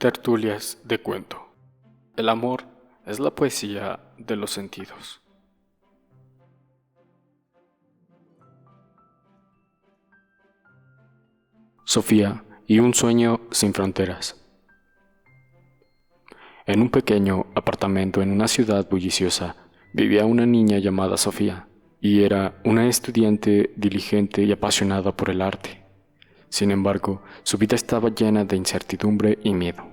Tertulias de cuento. El amor es la poesía de los sentidos. Sofía y un sueño sin fronteras. En un pequeño apartamento en una ciudad bulliciosa vivía una niña llamada Sofía, y era una estudiante diligente y apasionada por el arte. Sin embargo, su vida estaba llena de incertidumbre y miedo.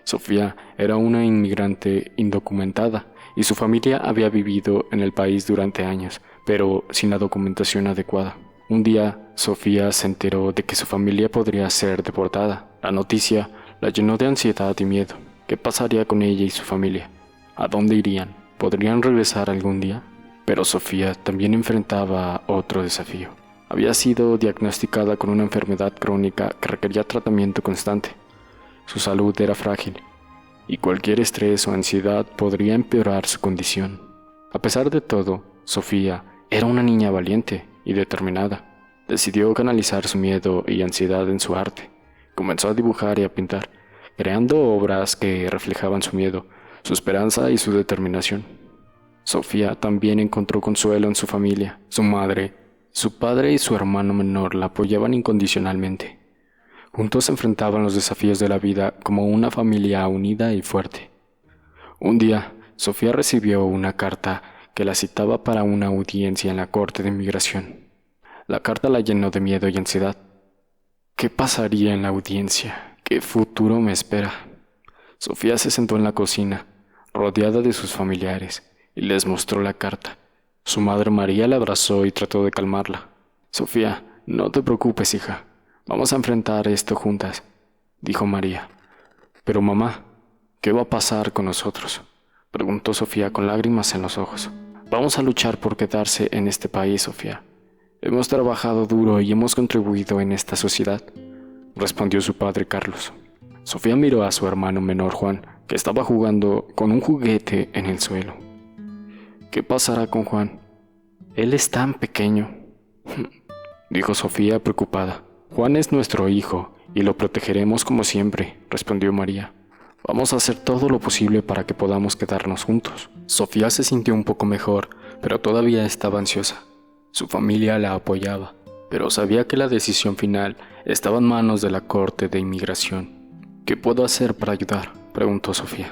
Sofía era una inmigrante indocumentada y su familia había vivido en el país durante años, pero sin la documentación adecuada. Un día, Sofía se enteró de que su familia podría ser deportada. La noticia la llenó de ansiedad y miedo. ¿Qué pasaría con ella y su familia? ¿A dónde irían? ¿Podrían regresar algún día? Pero Sofía también enfrentaba otro desafío. Había sido diagnosticada con una enfermedad crónica que requería tratamiento constante. Su salud era frágil, y cualquier estrés o ansiedad podría empeorar su condición. A pesar de todo, Sofía era una niña valiente y determinada. Decidió canalizar su miedo y ansiedad en su arte. Comenzó a dibujar y a pintar, creando obras que reflejaban su miedo, su esperanza y su determinación. Sofía también encontró consuelo en su familia. Su madre, su padre y su hermano menor la apoyaban incondicionalmente. Juntos enfrentaban los desafíos de la vida como una familia unida y fuerte. Un día, Sofía recibió una carta que la citaba para una audiencia en la Corte de Inmigración. La carta la llenó de miedo y ansiedad. ¿Qué pasaría en la audiencia? ¿Qué futuro me espera? Sofía se sentó en la cocina, rodeada de sus familiares, y les mostró la carta. Su madre María la abrazó y trató de calmarla. «Sofía, no te preocupes, hija. Vamos a enfrentar esto juntas», dijo María. «Pero mamá, ¿qué va a pasar con nosotros?», preguntó Sofía con lágrimas en los ojos. «Vamos a luchar por quedarse en este país, Sofía. Hemos trabajado duro y hemos contribuido en esta sociedad», respondió su padre Carlos. Sofía miró a su hermano menor Juan, que estaba jugando con un juguete en el suelo. «¿Qué pasará con Juan? Él es tan pequeño», dijo Sofía preocupada. «Juan es nuestro hijo y lo protegeremos como siempre», respondió María. «Vamos a hacer todo lo posible para que podamos quedarnos juntos». Sofía se sintió un poco mejor, pero todavía estaba ansiosa. Su familia la apoyaba, pero sabía que la decisión final estaba en manos de la Corte de Inmigración. «¿Qué puedo hacer para ayudar?», preguntó Sofía.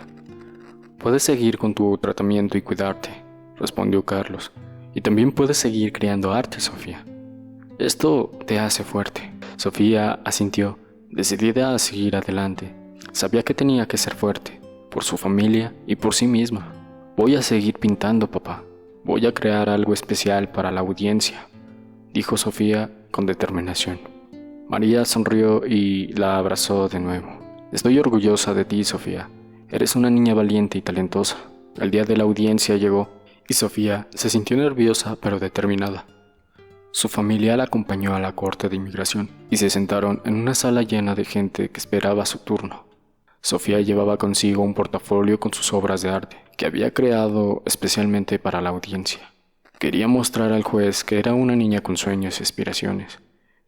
«Puedes seguir con tu tratamiento y cuidarte», respondió Carlos. «Y también puedes seguir creando arte, Sofía. Esto te hace fuerte». Sofía asintió, decidida a seguir adelante. Sabía que tenía que ser fuerte, por su familia y por sí misma. «Voy a seguir pintando, papá. Voy a crear algo especial para la audiencia», dijo Sofía con determinación. María sonrió y la abrazó de nuevo. «Estoy orgullosa de ti, Sofía. Eres una niña valiente y talentosa». El día de la audiencia llegó y Sofía se sintió nerviosa pero determinada. Su familia la acompañó a la Corte de Inmigración y se sentaron en una sala llena de gente que esperaba su turno. Sofía llevaba consigo un portafolio con sus obras de arte que había creado especialmente para la audiencia. Quería mostrar al juez que era una niña con sueños y aspiraciones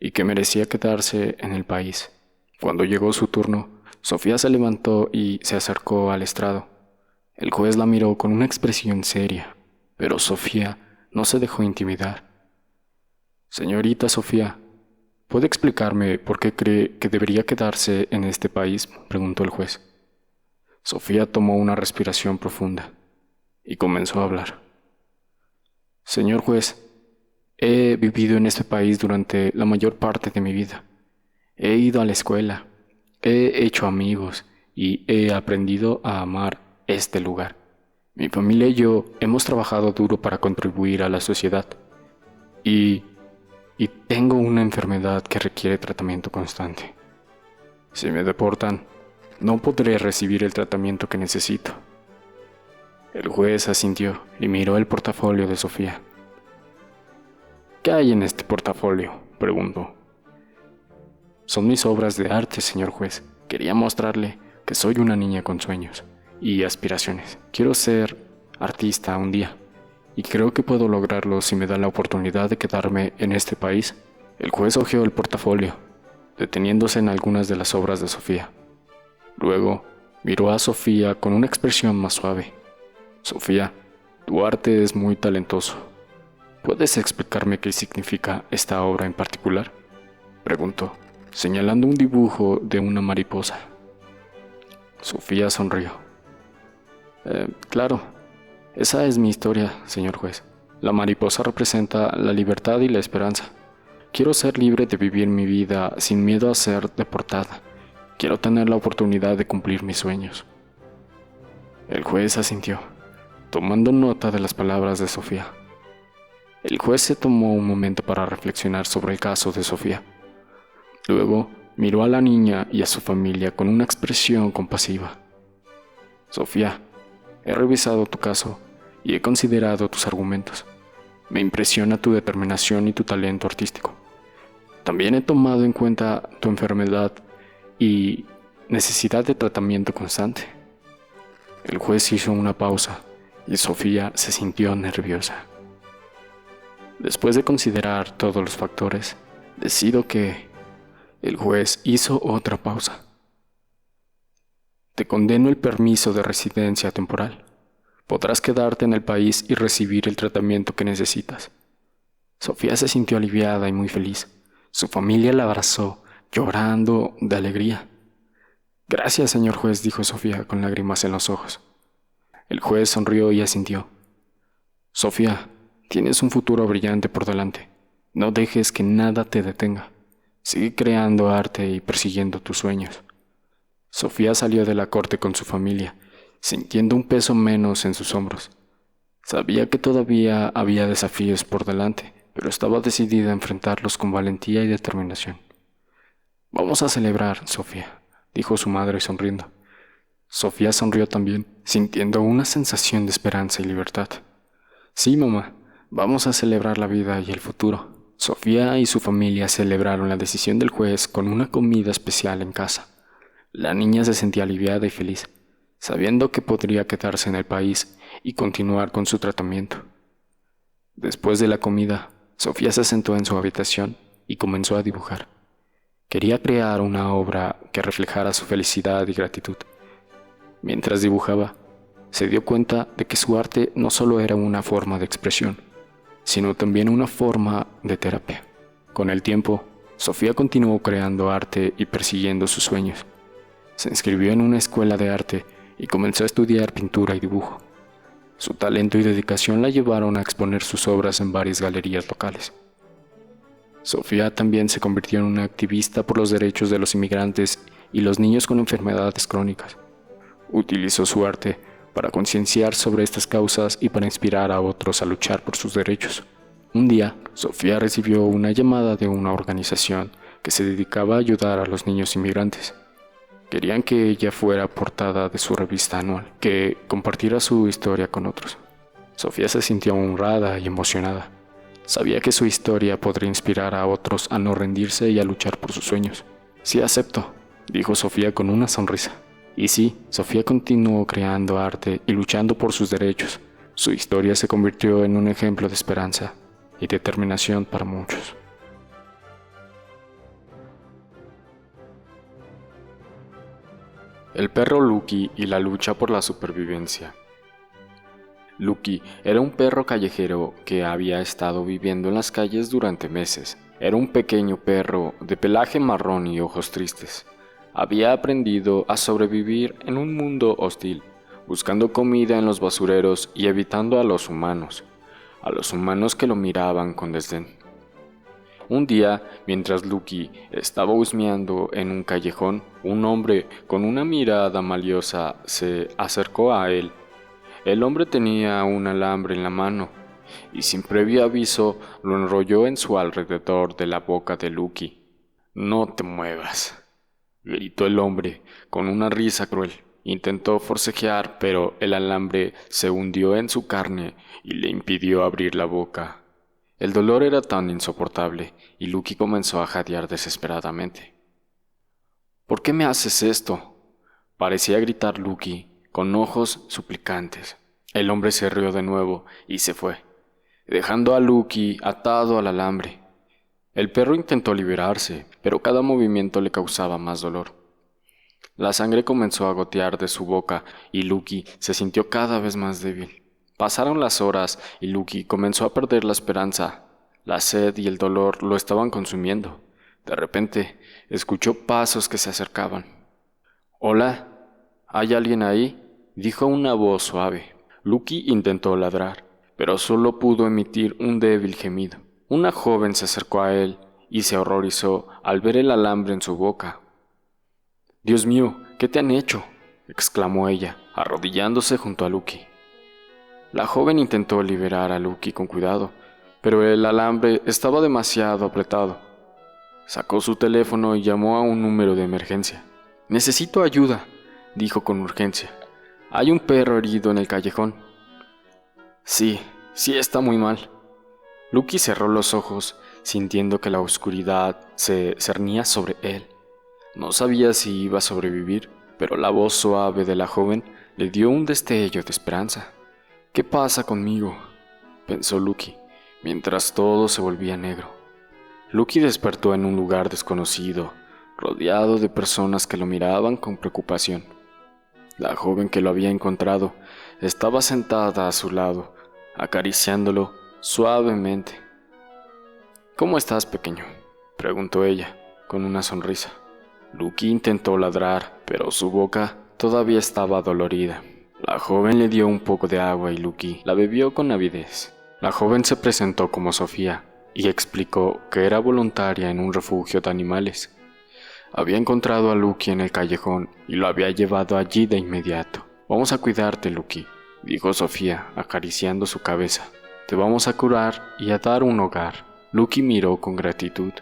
y que merecía quedarse en el país. Cuando llegó su turno, Sofía se levantó y se acercó al estrado. El juez la miró con una expresión seria, pero Sofía no se dejó intimidar. «Señorita Sofía, ¿puede explicarme por qué cree que debería quedarse en este país?», preguntó el juez. Sofía tomó una respiración profunda y comenzó a hablar. «Señor juez, he vivido en este país durante la mayor parte de mi vida. He ido a la escuela, he hecho amigos y he aprendido a amar este lugar. Mi familia y yo hemos trabajado duro para contribuir a la sociedad y tengo una enfermedad que requiere tratamiento constante. Si me deportan, no podré recibir el tratamiento que necesito». El juez asintió y miró el portafolio de Sofía. «¿Qué hay en este portafolio?», preguntó. «Son mis obras de arte, señor juez. Quería mostrarle que soy una niña con sueños y aspiraciones. Quiero ser artista un día, y creo que puedo lograrlo si me dan la oportunidad de quedarme en este país». El juez hojeó el portafolio, deteniéndose en algunas de las obras de Sofía. Luego Miró a Sofía con una expresión más suave. Sofía, tu arte es muy talentoso. ¿Puedes explicarme qué significa esta obra en particular?, preguntó, señalando un dibujo de una mariposa. Sofía sonrió. Claro, esa es mi historia, señor juez. La mariposa representa la libertad y la esperanza. Quiero ser libre de vivir mi vida sin miedo a ser deportada. Quiero tener la oportunidad de cumplir mis sueños. El juez asintió, tomando nota de las palabras de Sofía. El juez se tomó un momento para reflexionar sobre el caso de Sofía. Luego miró a la niña y a su familia con una expresión compasiva. Sofía, he revisado tu caso y he considerado tus argumentos. Me impresiona tu determinación y tu talento artístico. También he tomado en cuenta tu enfermedad y necesidad de tratamiento constante. El juez hizo una pausa y Sofía se sintió nerviosa. Después de considerar todos los factores, decido que... El juez hizo otra pausa. Te condeno el permiso de residencia temporal. Podrás quedarte en el país y recibir el tratamiento que necesitas. Sofía se sintió aliviada y muy feliz. Su familia la abrazó, llorando de alegría. Gracias, señor juez, dijo Sofía con lágrimas en los ojos. El juez sonrió y asintió. Sofía, tienes un futuro brillante por delante. No dejes que nada te detenga. Sigue creando arte y persiguiendo tus sueños. Sofía salió de la corte con su familia, sintiendo un peso menos en sus hombros. Sabía que todavía había desafíos por delante, pero estaba decidida a enfrentarlos con valentía y determinación. Vamos a celebrar, Sofía, dijo su madre sonriendo. Sofía sonrió también, sintiendo una sensación de esperanza y libertad. Sí, mamá, vamos a celebrar la vida y el futuro. Sofía y su familia celebraron la decisión del juez con una comida especial en casa. La niña se sentía aliviada y feliz, sabiendo que podría quedarse en el país y continuar con su tratamiento. Después de la comida, Sofía se sentó en su habitación y comenzó a dibujar. Quería crear una obra que reflejara su felicidad y gratitud. Mientras dibujaba, se dio cuenta de que su arte no solo era una forma de expresión, sino también una forma de terapia. Con el tiempo, Sofía continuó creando arte y persiguiendo sus sueños. Se inscribió en una escuela de arte y comenzó a estudiar pintura y dibujo. Su talento y dedicación la llevaron a exponer sus obras en varias galerías locales. Sofía también se convirtió en una activista por los derechos de los inmigrantes y los niños con enfermedades crónicas. Utilizó su arte para concienciar sobre estas causas y para inspirar a otros a luchar por sus derechos. Un día, Sofía recibió una llamada de una organización que se dedicaba a ayudar a los niños inmigrantes. Querían que ella fuera portada de su revista anual, que compartiera su historia con otros. Sofía se sintió honrada y emocionada. Sabía que su historia podría inspirar a otros a no rendirse y a luchar por sus sueños. Sí, acepto, dijo Sofía con una sonrisa. Y sí, Sofía continuó creando arte y luchando por sus derechos. Su historia se convirtió en un ejemplo de esperanza y determinación para muchos. El perro Lucky y la lucha por la supervivencia. Lucky era un perro callejero que había estado viviendo en las calles durante meses. Era un pequeño perro de pelaje marrón y ojos tristes. Había aprendido a sobrevivir en un mundo hostil, buscando comida en los basureros y evitando a los humanos que lo miraban con desdén. Un día, mientras Lucky estaba husmeando en un callejón, un hombre con una mirada maliosa se acercó a él. El hombre tenía un alambre en la mano y sin previo aviso lo enrolló en su alrededor de la boca de Lucky. «No te muevas», gritó el hombre con una risa cruel. Intentó forcejear, pero el alambre se hundió en su carne y le impidió abrir la boca. El dolor era tan insoportable y Lucky comenzó a jadear desesperadamente. «¿Por qué me haces esto?», parecía gritar Lucky con ojos suplicantes. El hombre se rió de nuevo y se fue, dejando a Lucky atado al alambre. El perro intentó liberarse, pero cada movimiento le causaba más dolor. La sangre comenzó a gotear de su boca y Lucky se sintió cada vez más débil. Pasaron las horas y Lucky comenzó a perder la esperanza. La sed y el dolor lo estaban consumiendo. De repente, escuchó pasos que se acercaban. «Hola, ¿hay alguien ahí?», dijo una voz suave. Lucky intentó ladrar, pero solo pudo emitir un débil gemido. Una joven se acercó a él y se horrorizó al ver el alambre en su boca. «Dios mío, ¿qué te han hecho?», exclamó ella, arrodillándose junto a Lucky. La joven intentó liberar a Lucky con cuidado, pero el alambre estaba demasiado apretado. Sacó su teléfono y llamó a un número de emergencia. «Necesito ayuda», dijo con urgencia. «Hay un perro herido en el callejón». Sí, está muy mal». Lucky cerró los ojos, sintiendo que la oscuridad se cernía sobre él. No sabía si iba a sobrevivir, pero la voz suave de la joven le dio un destello de esperanza. «¿Qué pasa conmigo?», pensó Lucky, mientras todo se volvía negro. Lucky despertó en un lugar desconocido, rodeado de personas que lo miraban con preocupación. La joven que lo había encontrado estaba sentada a su lado, acariciándolo suavemente. «¿Cómo estás, pequeño?», preguntó ella, con una sonrisa. Lucky intentó ladrar, pero su boca todavía estaba dolorida. La joven le dio un poco de agua y Lucky la bebió con avidez. La joven se presentó como Sofía y explicó que era voluntaria en un refugio de animales. Había encontrado a Lucky en el callejón y lo había llevado allí de inmediato. «Vamos a cuidarte, Lucky», dijo Sofía, acariciando su cabeza. «Te vamos a curar y a dar un hogar». Lucky miró con gratitud,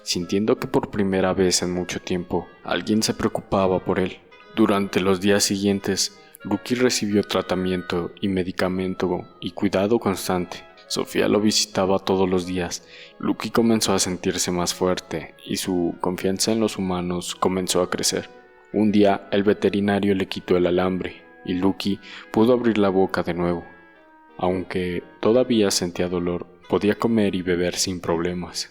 sintiendo que por primera vez en mucho tiempo alguien se preocupaba por él. Durante los días siguientes, Lucky recibió tratamiento y medicamento y cuidado constante. Sofía lo visitaba todos los días. Lucky comenzó a sentirse más fuerte y su confianza en los humanos comenzó a crecer. Un día el veterinario le quitó el alambre y Lucky pudo abrir la boca de nuevo. Aunque todavía sentía dolor, podía comer y beber sin problemas.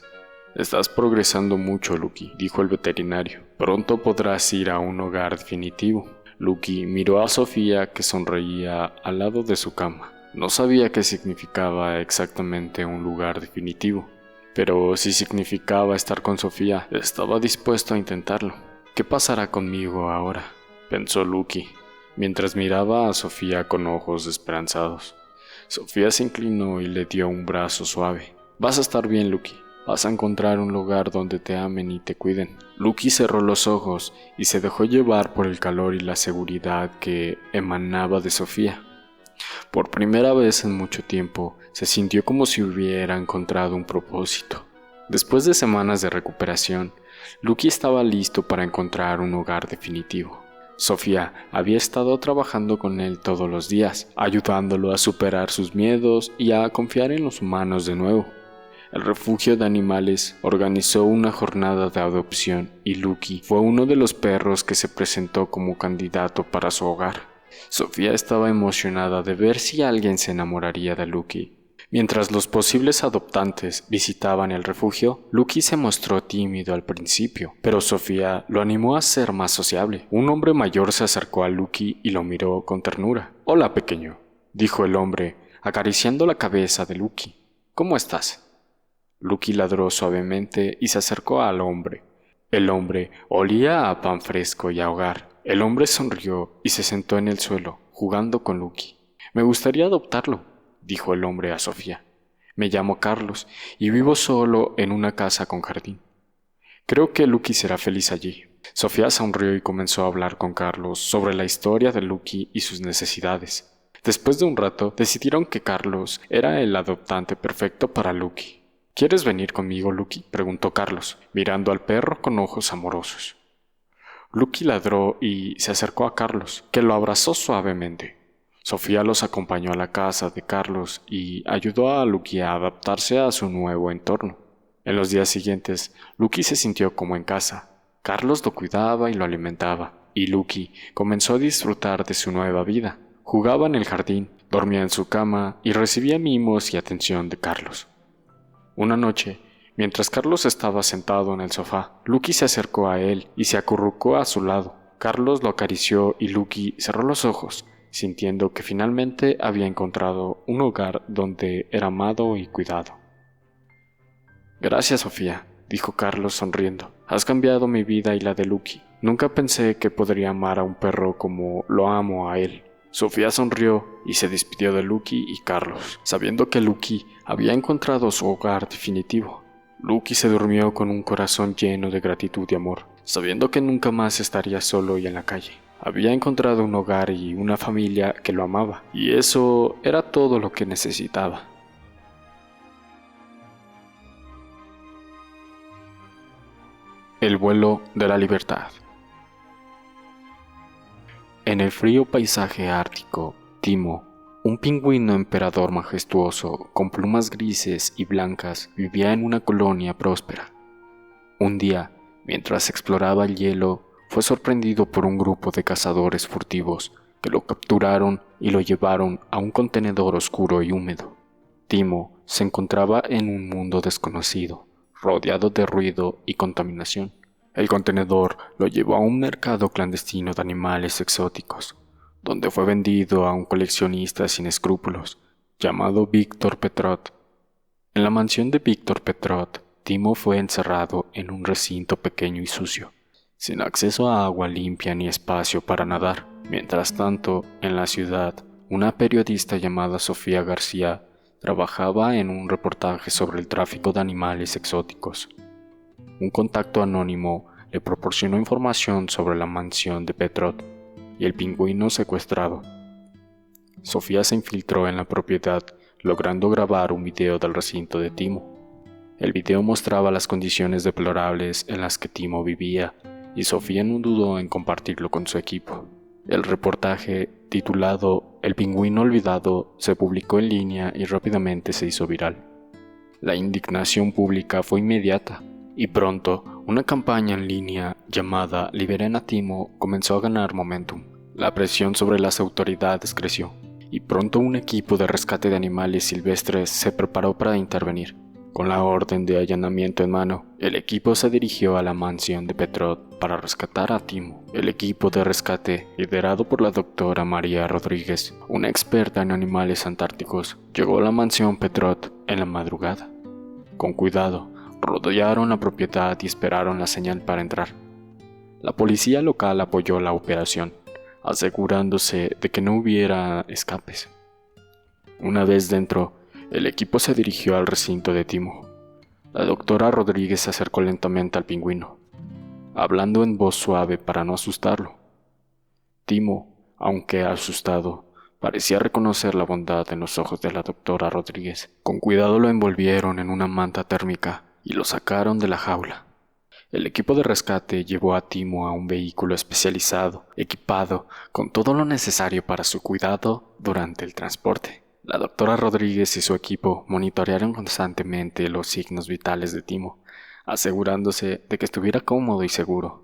«Estás progresando mucho, Lucky», dijo el veterinario. «Pronto podrás ir a un hogar definitivo». Lucky miró a Sofía, que sonreía al lado de su cama. No sabía qué significaba exactamente un lugar definitivo, pero si significaba estar con Sofía, estaba dispuesto a intentarlo. «¿Qué pasará conmigo ahora?», pensó Lucky, mientras miraba a Sofía con ojos esperanzados. Sofía se inclinó y le dio un brazo suave. «Vas a estar bien, Lucky. Vas a encontrar un lugar donde te amen y te cuiden». Lucky cerró los ojos y se dejó llevar por el calor y la seguridad que emanaba de Sofía. Por primera vez en mucho tiempo, se sintió como si hubiera encontrado un propósito. Después de semanas de recuperación, Lucky estaba listo para encontrar un hogar definitivo. Sofía había estado trabajando con él todos los días, ayudándolo a superar sus miedos y a confiar en los humanos de nuevo. El refugio de animales organizó una jornada de adopción y Lucky fue uno de los perros que se presentó como candidato para su hogar. Sofía estaba emocionada de ver si alguien se enamoraría de Lucky. Mientras los posibles adoptantes visitaban el refugio, Lucky se mostró tímido al principio, pero Sofía lo animó a ser más sociable. Un hombre mayor se acercó a Lucky y lo miró con ternura. «Hola, pequeño», dijo el hombre, acariciando la cabeza de Lucky. «¿Cómo estás?». Lucky ladró suavemente y se acercó al hombre. El hombre olía a pan fresco y a hogar. El hombre sonrió y se sentó en el suelo, jugando con Lucky. «Me gustaría adoptarlo», dijo el hombre a Sofía. «Me llamo Carlos y vivo solo en una casa con jardín. Creo que Lucky será feliz allí». Sofía sonrió y comenzó a hablar con Carlos sobre la historia de Lucky y sus necesidades. Después de un rato, decidieron que Carlos era el adoptante perfecto para Lucky. «¿Quieres venir conmigo, Lucky?», preguntó Carlos, mirando al perro con ojos amorosos. Lucky ladró y se acercó a Carlos, que lo abrazó suavemente. Sofía los acompañó a la casa de Carlos y ayudó a Lucky a adaptarse a su nuevo entorno. En los días siguientes, Lucky se sintió como en casa. Carlos lo cuidaba y lo alimentaba, y Lucky comenzó a disfrutar de su nueva vida. Jugaba en el jardín, dormía en su cama y recibía mimos y atención de Carlos. Una noche, mientras Carlos estaba sentado en el sofá, Lucky se acercó a él y se acurrucó a su lado. Carlos lo acarició y Lucky cerró los ojos, sintiendo que finalmente había encontrado un hogar donde era amado y cuidado. «Gracias, Sofía», dijo Carlos sonriendo. «Has cambiado mi vida y la de Lucky. Nunca pensé que podría amar a un perro como lo amo a él». Sofía sonrió y se despidió de Lucky y Carlos, sabiendo que Lucky había encontrado su hogar definitivo. Lucky se durmió con un corazón lleno de gratitud y amor, sabiendo que nunca más estaría solo y en la calle. Había encontrado un hogar y una familia que lo amaba, y eso era todo lo que necesitaba. El vuelo de la libertad. En el frío paisaje ártico, Timo, un pingüino emperador majestuoso con plumas grises y blancas, vivía en una colonia próspera. Un día, mientras exploraba el hielo, fue sorprendido por un grupo de cazadores furtivos que lo capturaron y lo llevaron a un contenedor oscuro y húmedo. Timo se encontraba en un mundo desconocido, rodeado de ruido y contaminación. El contenedor lo llevó a un mercado clandestino de animales exóticos, donde fue vendido a un coleccionista sin escrúpulos, llamado Víctor Petrot. En la mansión de Víctor Petrot, Timo fue encerrado en un recinto pequeño y sucio, sin acceso a agua limpia ni espacio para nadar. Mientras tanto, en la ciudad, una periodista llamada Sofía García trabajaba en un reportaje sobre el tráfico de animales exóticos. Un contacto anónimo le proporcionó información sobre la mansión de Petrot y el pingüino secuestrado. Sofía se infiltró en la propiedad, logrando grabar un video del recinto de Timo. El video mostraba las condiciones deplorables en las que Timo vivía, y Sofía no dudó en compartirlo con su equipo. El reportaje, titulado «El pingüino olvidado», se publicó en línea y rápidamente se hizo viral. La indignación pública fue inmediata, y pronto una campaña en línea llamada «Liberen a Timo» comenzó a ganar momentum. La presión sobre las autoridades creció, y pronto un equipo de rescate de animales silvestres se preparó para intervenir. Con la orden de allanamiento en mano, el equipo se dirigió a la mansión de Petrot para rescatar a Timo. El equipo de rescate, liderado por la doctora María Rodríguez, una experta en animales antárticos, llegó a la mansión Petrot en la madrugada. Con cuidado, rodearon la propiedad y esperaron la señal para entrar. La policía local apoyó la operación, asegurándose de que no hubiera escapes. Una vez dentro, el equipo se dirigió al recinto de Timo. La doctora Rodríguez se acercó lentamente al pingüino, hablando en voz suave para no asustarlo. Timo, aunque asustado, parecía reconocer la bondad en los ojos de la doctora Rodríguez. Con cuidado lo envolvieron en una manta térmica y lo sacaron de la jaula. El equipo de rescate llevó a Timo a un vehículo especializado, equipado con todo lo necesario para su cuidado durante el transporte. La doctora Rodríguez y su equipo monitorearon constantemente los signos vitales de Timo, asegurándose de que estuviera cómodo y seguro.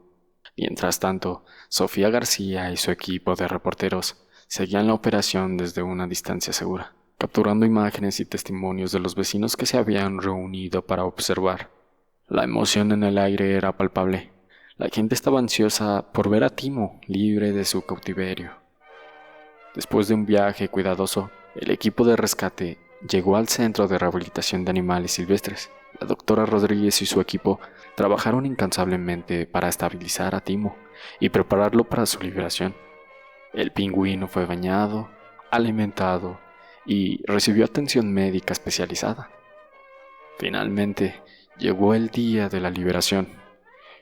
Mientras tanto, Sofía García y su equipo de reporteros seguían la operación desde una distancia segura, capturando imágenes y testimonios de los vecinos que se habían reunido para observar. La emoción en el aire era palpable. La gente estaba ansiosa por ver a Timo libre de su cautiverio. Después de un viaje cuidadoso, el equipo de rescate llegó al Centro de Rehabilitación de Animales Silvestres. La doctora Rodríguez y su equipo trabajaron incansablemente para estabilizar a Timo y prepararlo para su liberación. El pingüino fue bañado, alimentado y recibió atención médica especializada. Finalmente, llegó el día de la liberación.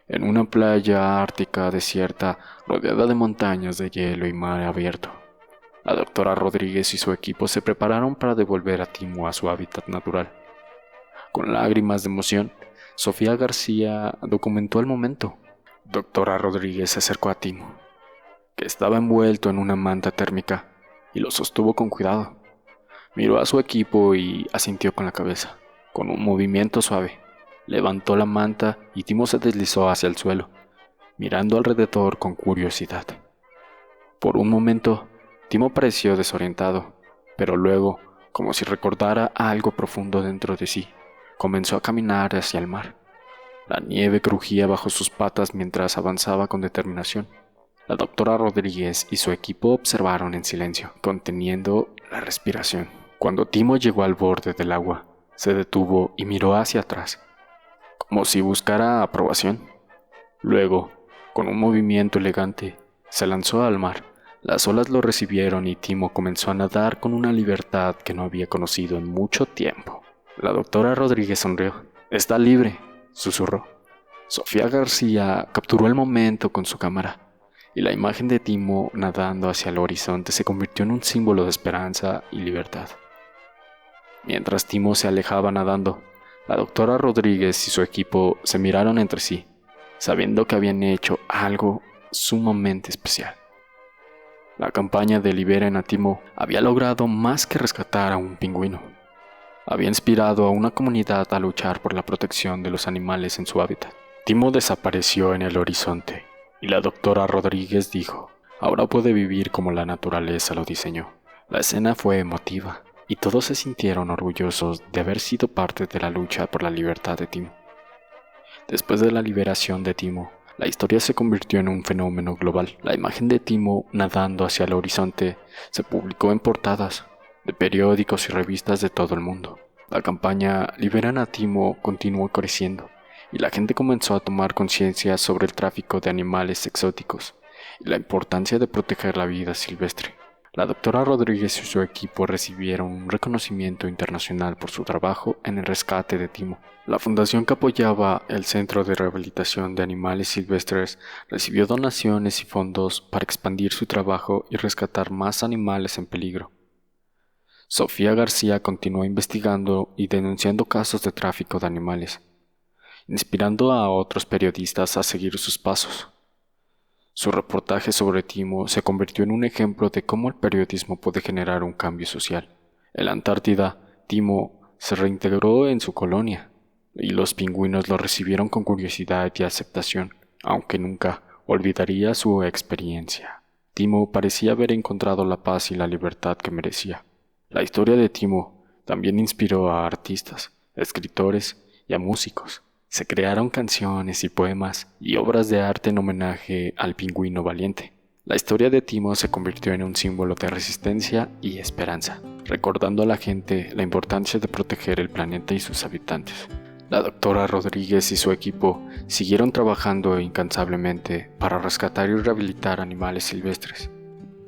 En una playa ártica desierta rodeada de montañas de hielo y mar abierto, la doctora Rodríguez y su equipo se prepararon para devolver a Timo a su hábitat natural. Con lágrimas de emoción, Sofía García documentó el momento. Doctora Rodríguez se acercó a Timo, que estaba envuelto en una manta térmica, y lo sostuvo con cuidado. Miró a su equipo y asintió con la cabeza. Con un movimiento suave, levantó la manta y Timo se deslizó hacia el suelo, mirando alrededor con curiosidad. Por un momento, Timo pareció desorientado, pero luego, como si recordara algo profundo dentro de sí, comenzó a caminar hacia el mar. La nieve crujía bajo sus patas mientras avanzaba con determinación. La doctora Rodríguez y su equipo observaron en silencio, conteniendo la respiración. Cuando Timo llegó al borde del agua, se detuvo y miró hacia atrás, como si buscara aprobación. Luego, con un movimiento elegante, se lanzó al mar. Las olas lo recibieron y Timo comenzó a nadar con una libertad que no había conocido en mucho tiempo. La doctora Rodríguez sonrió. «Está libre», susurró. Sofía García capturó el momento con su cámara, y la imagen de Timo nadando hacia el horizonte se convirtió en un símbolo de esperanza y libertad. Mientras Timo se alejaba nadando, la doctora Rodríguez y su equipo se miraron entre sí, sabiendo que habían hecho algo sumamente especial. La campaña de Liberen a Timo había logrado más que rescatar a un pingüino. Había inspirado a una comunidad a luchar por la protección de los animales en su hábitat. Timo desapareció en el horizonte y la doctora Rodríguez dijo: «Ahora puede vivir como la naturaleza lo diseñó». La escena fue emotiva y todos se sintieron orgullosos de haber sido parte de la lucha por la libertad de Timo. Después de la liberación de Timo, la historia se convirtió en un fenómeno global. La imagen de Timo nadando hacia el horizonte se publicó en portadas de periódicos y revistas de todo el mundo. La campaña Liberan a Timo continuó creciendo y la gente comenzó a tomar conciencia sobre el tráfico de animales exóticos y la importancia de proteger la vida silvestre. La doctora Rodríguez y su equipo recibieron un reconocimiento internacional por su trabajo en el rescate de Timo. La fundación que apoyaba el Centro de Rehabilitación de Animales Silvestres recibió donaciones y fondos para expandir su trabajo y rescatar más animales en peligro. Sofía García continuó investigando y denunciando casos de tráfico de animales, inspirando a otros periodistas a seguir sus pasos. Su reportaje sobre Timo se convirtió en un ejemplo de cómo el periodismo puede generar un cambio social. En la Antártida, Timo se reintegró en su colonia, y los pingüinos lo recibieron con curiosidad y aceptación, aunque nunca olvidaría su experiencia. Timo parecía haber encontrado la paz y la libertad que merecía. La historia de Timo también inspiró a artistas, escritores y a músicos. Se crearon canciones y poemas y obras de arte en homenaje al pingüino valiente. La historia de Timo se convirtió en un símbolo de resistencia y esperanza, recordando a la gente la importancia de proteger el planeta y sus habitantes. La doctora Rodríguez y su equipo siguieron trabajando incansablemente para rescatar y rehabilitar animales silvestres.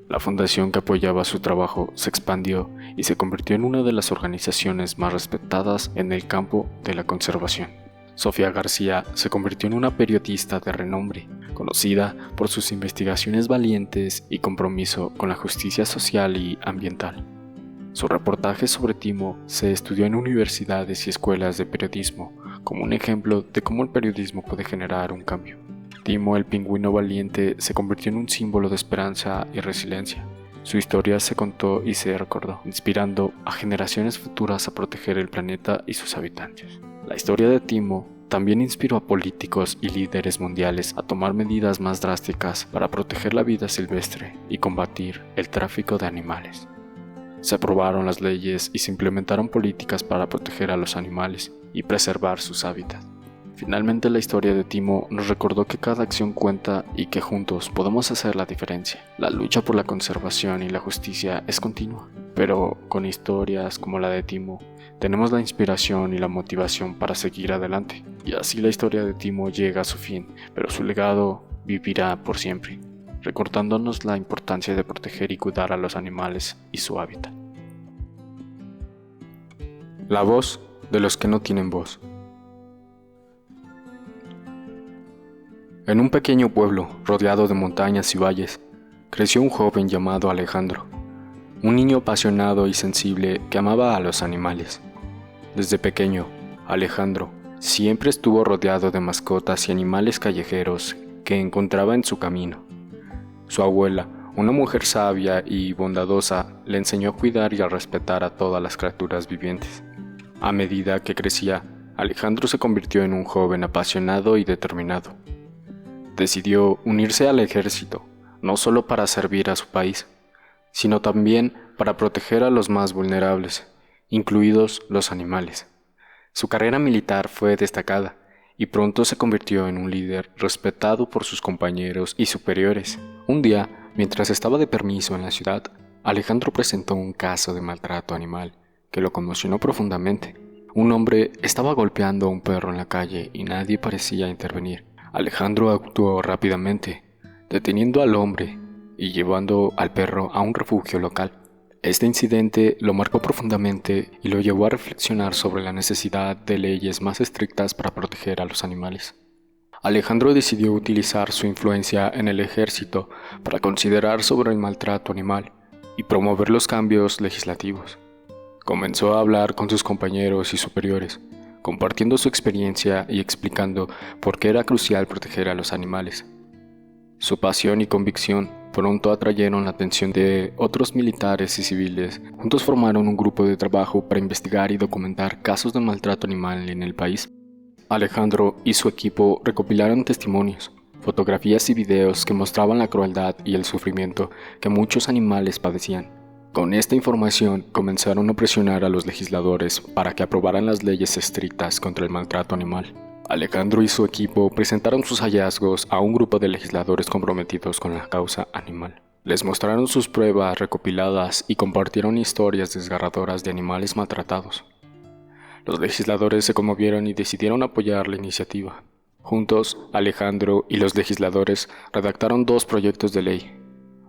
La fundación que apoyaba su trabajo se expandió y se convirtió en una de las organizaciones más respetadas en el campo de la conservación. Sofía García se convirtió en una periodista de renombre, conocida por sus investigaciones valientes y compromiso con la justicia social y ambiental. Su reportaje sobre Timo se estudió en universidades y escuelas de periodismo como un ejemplo de cómo el periodismo puede generar un cambio. Timo, el pingüino valiente, se convirtió en un símbolo de esperanza y resiliencia. Su historia se contó y se recordó, inspirando a generaciones futuras a proteger el planeta y sus habitantes. La historia de Timo también inspiró a políticos y líderes mundiales a tomar medidas más drásticas para proteger la vida silvestre y combatir el tráfico de animales. Se aprobaron las leyes y se implementaron políticas para proteger a los animales y preservar sus hábitats. Finalmente, la historia de Timo nos recordó que cada acción cuenta y que juntos podemos hacer la diferencia. La lucha por la conservación y la justicia es continua, pero con historias como la de Timo, tenemos la inspiración y la motivación para seguir adelante. Y así la historia de Timo llega a su fin, pero su legado vivirá por siempre, recordándonos la importancia de proteger y cuidar a los animales y su hábitat. La voz de los que no tienen voz. En un pequeño pueblo, rodeado de montañas y valles, creció un joven llamado Alejandro, un niño apasionado y sensible que amaba a los animales. Desde pequeño, Alejandro siempre estuvo rodeado de mascotas y animales callejeros que encontraba en su camino. Su abuela, una mujer sabia y bondadosa, le enseñó a cuidar y a respetar a todas las criaturas vivientes. A medida que crecía, Alejandro se convirtió en un joven apasionado y determinado. Decidió unirse al ejército, no solo para servir a su país, sino también para proteger a los más vulnerables, incluidos los animales. Su carrera militar fue destacada y pronto se convirtió en un líder respetado por sus compañeros y superiores, Un día, mientras estaba de permiso en la ciudad, Alejandro presentó un caso de maltrato animal que lo conmocionó profundamente. Un hombre estaba golpeando a un perro en la calle y nadie parecía intervenir. Alejandro actuó rápidamente, deteniendo al hombre y llevando al perro a un refugio local. Este incidente lo marcó profundamente y lo llevó a reflexionar sobre la necesidad de leyes más estrictas para proteger a los animales. Alejandro decidió utilizar su influencia en el ejército para considerar sobre el maltrato animal y promover los cambios legislativos. Comenzó a hablar con sus compañeros y superiores, compartiendo su experiencia y explicando por qué era crucial proteger a los animales. Su pasión y convicción pronto atrayeron la atención de otros militares y civiles. Juntos formaron un grupo de trabajo para investigar y documentar casos de maltrato animal en el país. Alejandro y su equipo recopilaron testimonios, fotografías y videos que mostraban la crueldad y el sufrimiento que muchos animales padecían. Con esta información comenzaron a presionar a los legisladores para que aprobaran las leyes estrictas contra el maltrato animal. Alejandro y su equipo presentaron sus hallazgos a un grupo de legisladores comprometidos con la causa animal. Les mostraron sus pruebas recopiladas y compartieron historias desgarradoras de animales maltratados. Los legisladores se conmovieron y decidieron apoyar la iniciativa. Juntos, Alejandro y los legisladores redactaron 2 proyectos de ley,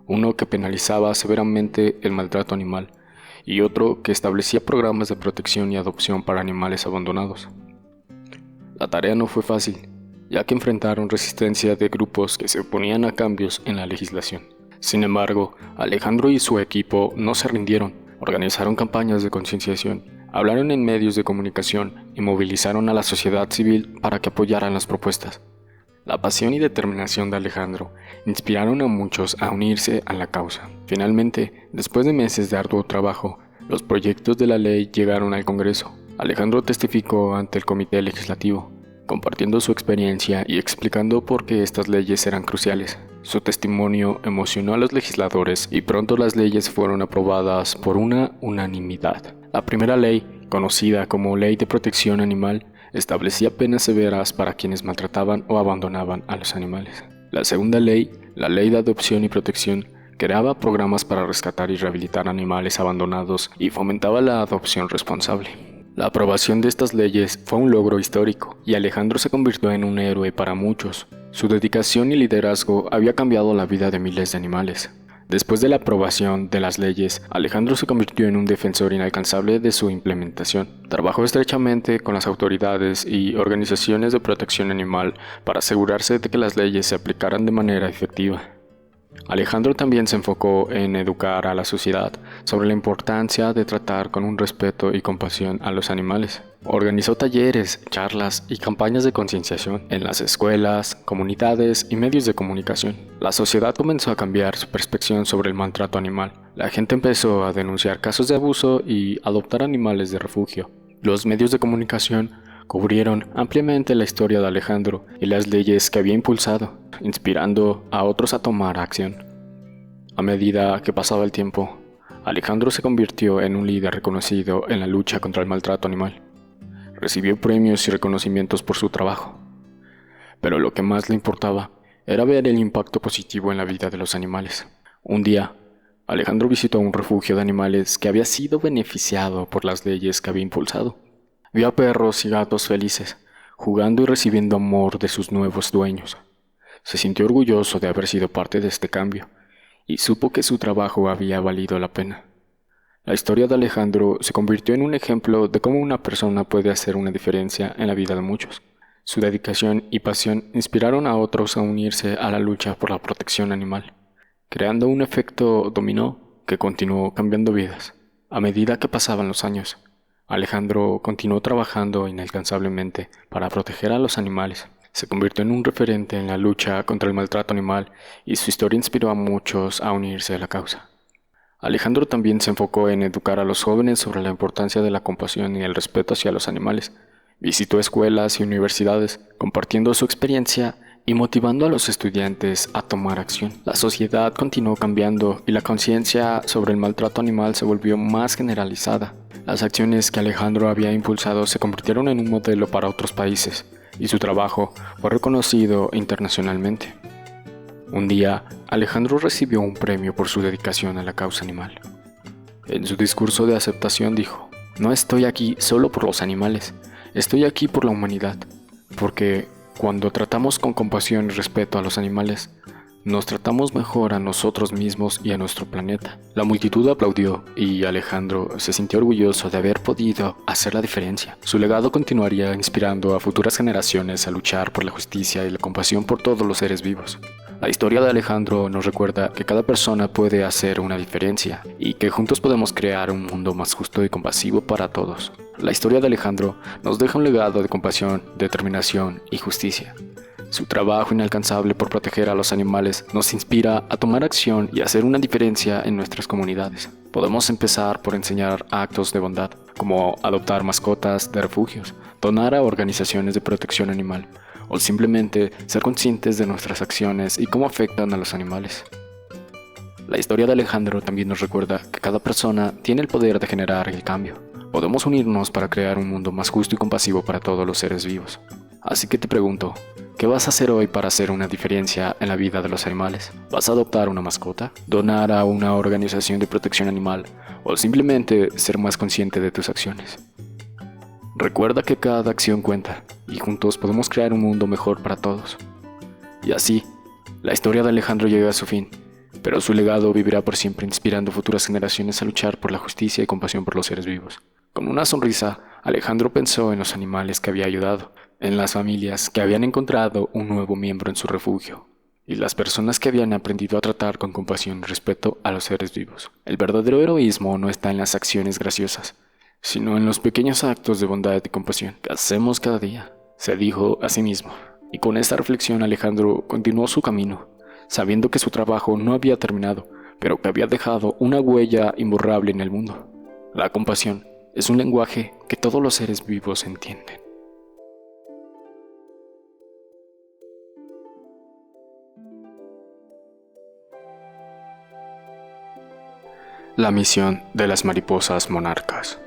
uno que penalizaba severamente el maltrato animal y otro que establecía programas de protección y adopción para animales abandonados. La tarea no fue fácil, ya que enfrentaron resistencia de grupos que se oponían a cambios en la legislación. Sin embargo, Alejandro y su equipo no se rindieron, organizaron campañas de concienciación, hablaron en medios de comunicación y movilizaron a la sociedad civil para que apoyaran las propuestas. La pasión y determinación de Alejandro inspiraron a muchos a unirse a la causa. Finalmente, después de meses de arduo trabajo, los proyectos de la ley llegaron al Congreso. Alejandro testificó ante el Comité Legislativo, compartiendo su experiencia y explicando por qué estas leyes eran cruciales. Su testimonio emocionó a los legisladores y pronto las leyes fueron aprobadas por una unanimidad. La primera ley, conocida como Ley de Protección Animal, establecía penas severas para quienes maltrataban o abandonaban a los animales. La segunda ley, la Ley de Adopción y Protección, creaba programas para rescatar y rehabilitar animales abandonados y fomentaba la adopción responsable. La aprobación de estas leyes fue un logro histórico y Alejandro se convirtió en un héroe para muchos. Su dedicación y liderazgo había cambiado la vida de miles de animales. Después de la aprobación de las leyes, Alejandro se convirtió en un defensor inalcanzable de su implementación. Trabajó estrechamente con las autoridades y organizaciones de protección animal para asegurarse de que las leyes se aplicaran de manera efectiva. Alejandro también se enfocó en educar a la sociedad sobre la importancia de tratar con un respeto y compasión a los animales. Organizó talleres, charlas y campañas de concienciación en las escuelas, comunidades y medios de comunicación. La sociedad comenzó a cambiar su percepción sobre el maltrato animal. La gente empezó a denunciar casos de abuso y adoptar animales de refugio. Los medios de comunicación cubrieron ampliamente la historia de Alejandro y las leyes que había impulsado, inspirando a otros a tomar acción. A medida que pasaba el tiempo, Alejandro se convirtió en un líder reconocido en la lucha contra el maltrato animal. Recibió premios y reconocimientos por su trabajo. Pero lo que más le importaba era ver el impacto positivo en la vida de los animales. Un día, Alejandro visitó un refugio de animales que había sido beneficiado por las leyes que había impulsado. Vio a perros y gatos felices, jugando y recibiendo amor de sus nuevos dueños. Se sintió orgulloso de haber sido parte de este cambio y supo que su trabajo había valido la pena. La historia de Alejandro se convirtió en un ejemplo de cómo una persona puede hacer una diferencia en la vida de muchos. Su dedicación y pasión inspiraron a otros a unirse a la lucha por la protección animal, creando un efecto dominó que continuó cambiando vidas. A medida que pasaban los años, Alejandro continuó trabajando incansablemente para proteger a los animales. Se convirtió en un referente en la lucha contra el maltrato animal y su historia inspiró a muchos a unirse a la causa. Alejandro también se enfocó en educar a los jóvenes sobre la importancia de la compasión y el respeto hacia los animales. Visitó escuelas y universidades, compartiendo su experiencia y motivando a los estudiantes a tomar acción. La sociedad continuó cambiando y la conciencia sobre el maltrato animal se volvió más generalizada. Las acciones que Alejandro había impulsado se convirtieron en un modelo para otros países y su trabajo fue reconocido internacionalmente. Un día, Alejandro recibió un premio por su dedicación a la causa animal. En su discurso de aceptación dijo: "No estoy aquí solo por los animales, estoy aquí por la humanidad, porque cuando tratamos con compasión y respeto a los animales, nos tratamos mejor a nosotros mismos y a nuestro planeta". La multitud aplaudió y Alejandro se sintió orgulloso de haber podido hacer la diferencia. Su legado continuaría inspirando a futuras generaciones a luchar por la justicia y la compasión por todos los seres vivos. La historia de Alejandro nos recuerda que cada persona puede hacer una diferencia y que juntos podemos crear un mundo más justo y compasivo para todos. La historia de Alejandro nos deja un legado de compasión, determinación y justicia. Su trabajo inalcanzable por proteger a los animales nos inspira a tomar acción y hacer una diferencia en nuestras comunidades. Podemos empezar por enseñar actos de bondad, como adoptar mascotas de refugios, donar a organizaciones de protección animal, o simplemente ser conscientes de nuestras acciones y cómo afectan a los animales. La historia de Alejandro también nos recuerda que cada persona tiene el poder de generar el cambio. Podemos unirnos para crear un mundo más justo y compasivo para todos los seres vivos. Así que te pregunto, ¿qué vas a hacer hoy para hacer una diferencia en la vida de los animales? ¿Vas a adoptar una mascota? ¿Donar a una organización de protección animal? ¿O simplemente ser más consciente de tus acciones? Recuerda que cada acción cuenta y juntos podemos crear un mundo mejor para todos. Y así, la historia de Alejandro llega a su fin, pero su legado vivirá por siempre inspirando futuras generaciones a luchar por la justicia y compasión por los seres vivos. Con una sonrisa, Alejandro pensó en los animales que había ayudado, en las familias que habían encontrado un nuevo miembro en su refugio, y las personas que habían aprendido a tratar con compasión y respeto a los seres vivos. El verdadero heroísmo no está en las acciones graciosas, sino en los pequeños actos de bondad y compasión que hacemos cada día, se dijo a sí mismo. Y con esta reflexión Alejandro continuó su camino, sabiendo que su trabajo no había terminado, pero que había dejado una huella imborrable en el mundo. La compasión es un lenguaje que todos los seres vivos entienden. La misión de las mariposas monarcas.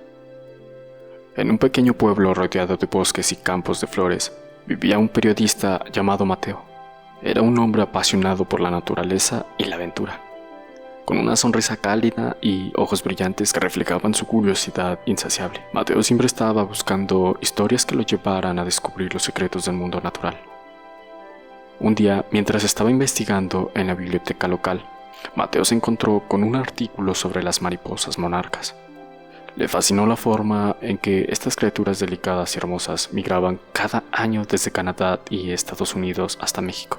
En un pequeño pueblo rodeado de bosques y campos de flores, vivía un periodista llamado Mateo. Era un hombre apasionado por la naturaleza y la aventura, con una sonrisa cálida y ojos brillantes que reflejaban su curiosidad insaciable. Mateo siempre estaba buscando historias que lo llevaran a descubrir los secretos del mundo natural. Un día, mientras estaba investigando en la biblioteca local, Mateo se encontró con un artículo sobre las mariposas monarcas. Le fascinó la forma en que estas criaturas delicadas y hermosas migraban cada año desde Canadá y Estados Unidos hasta México.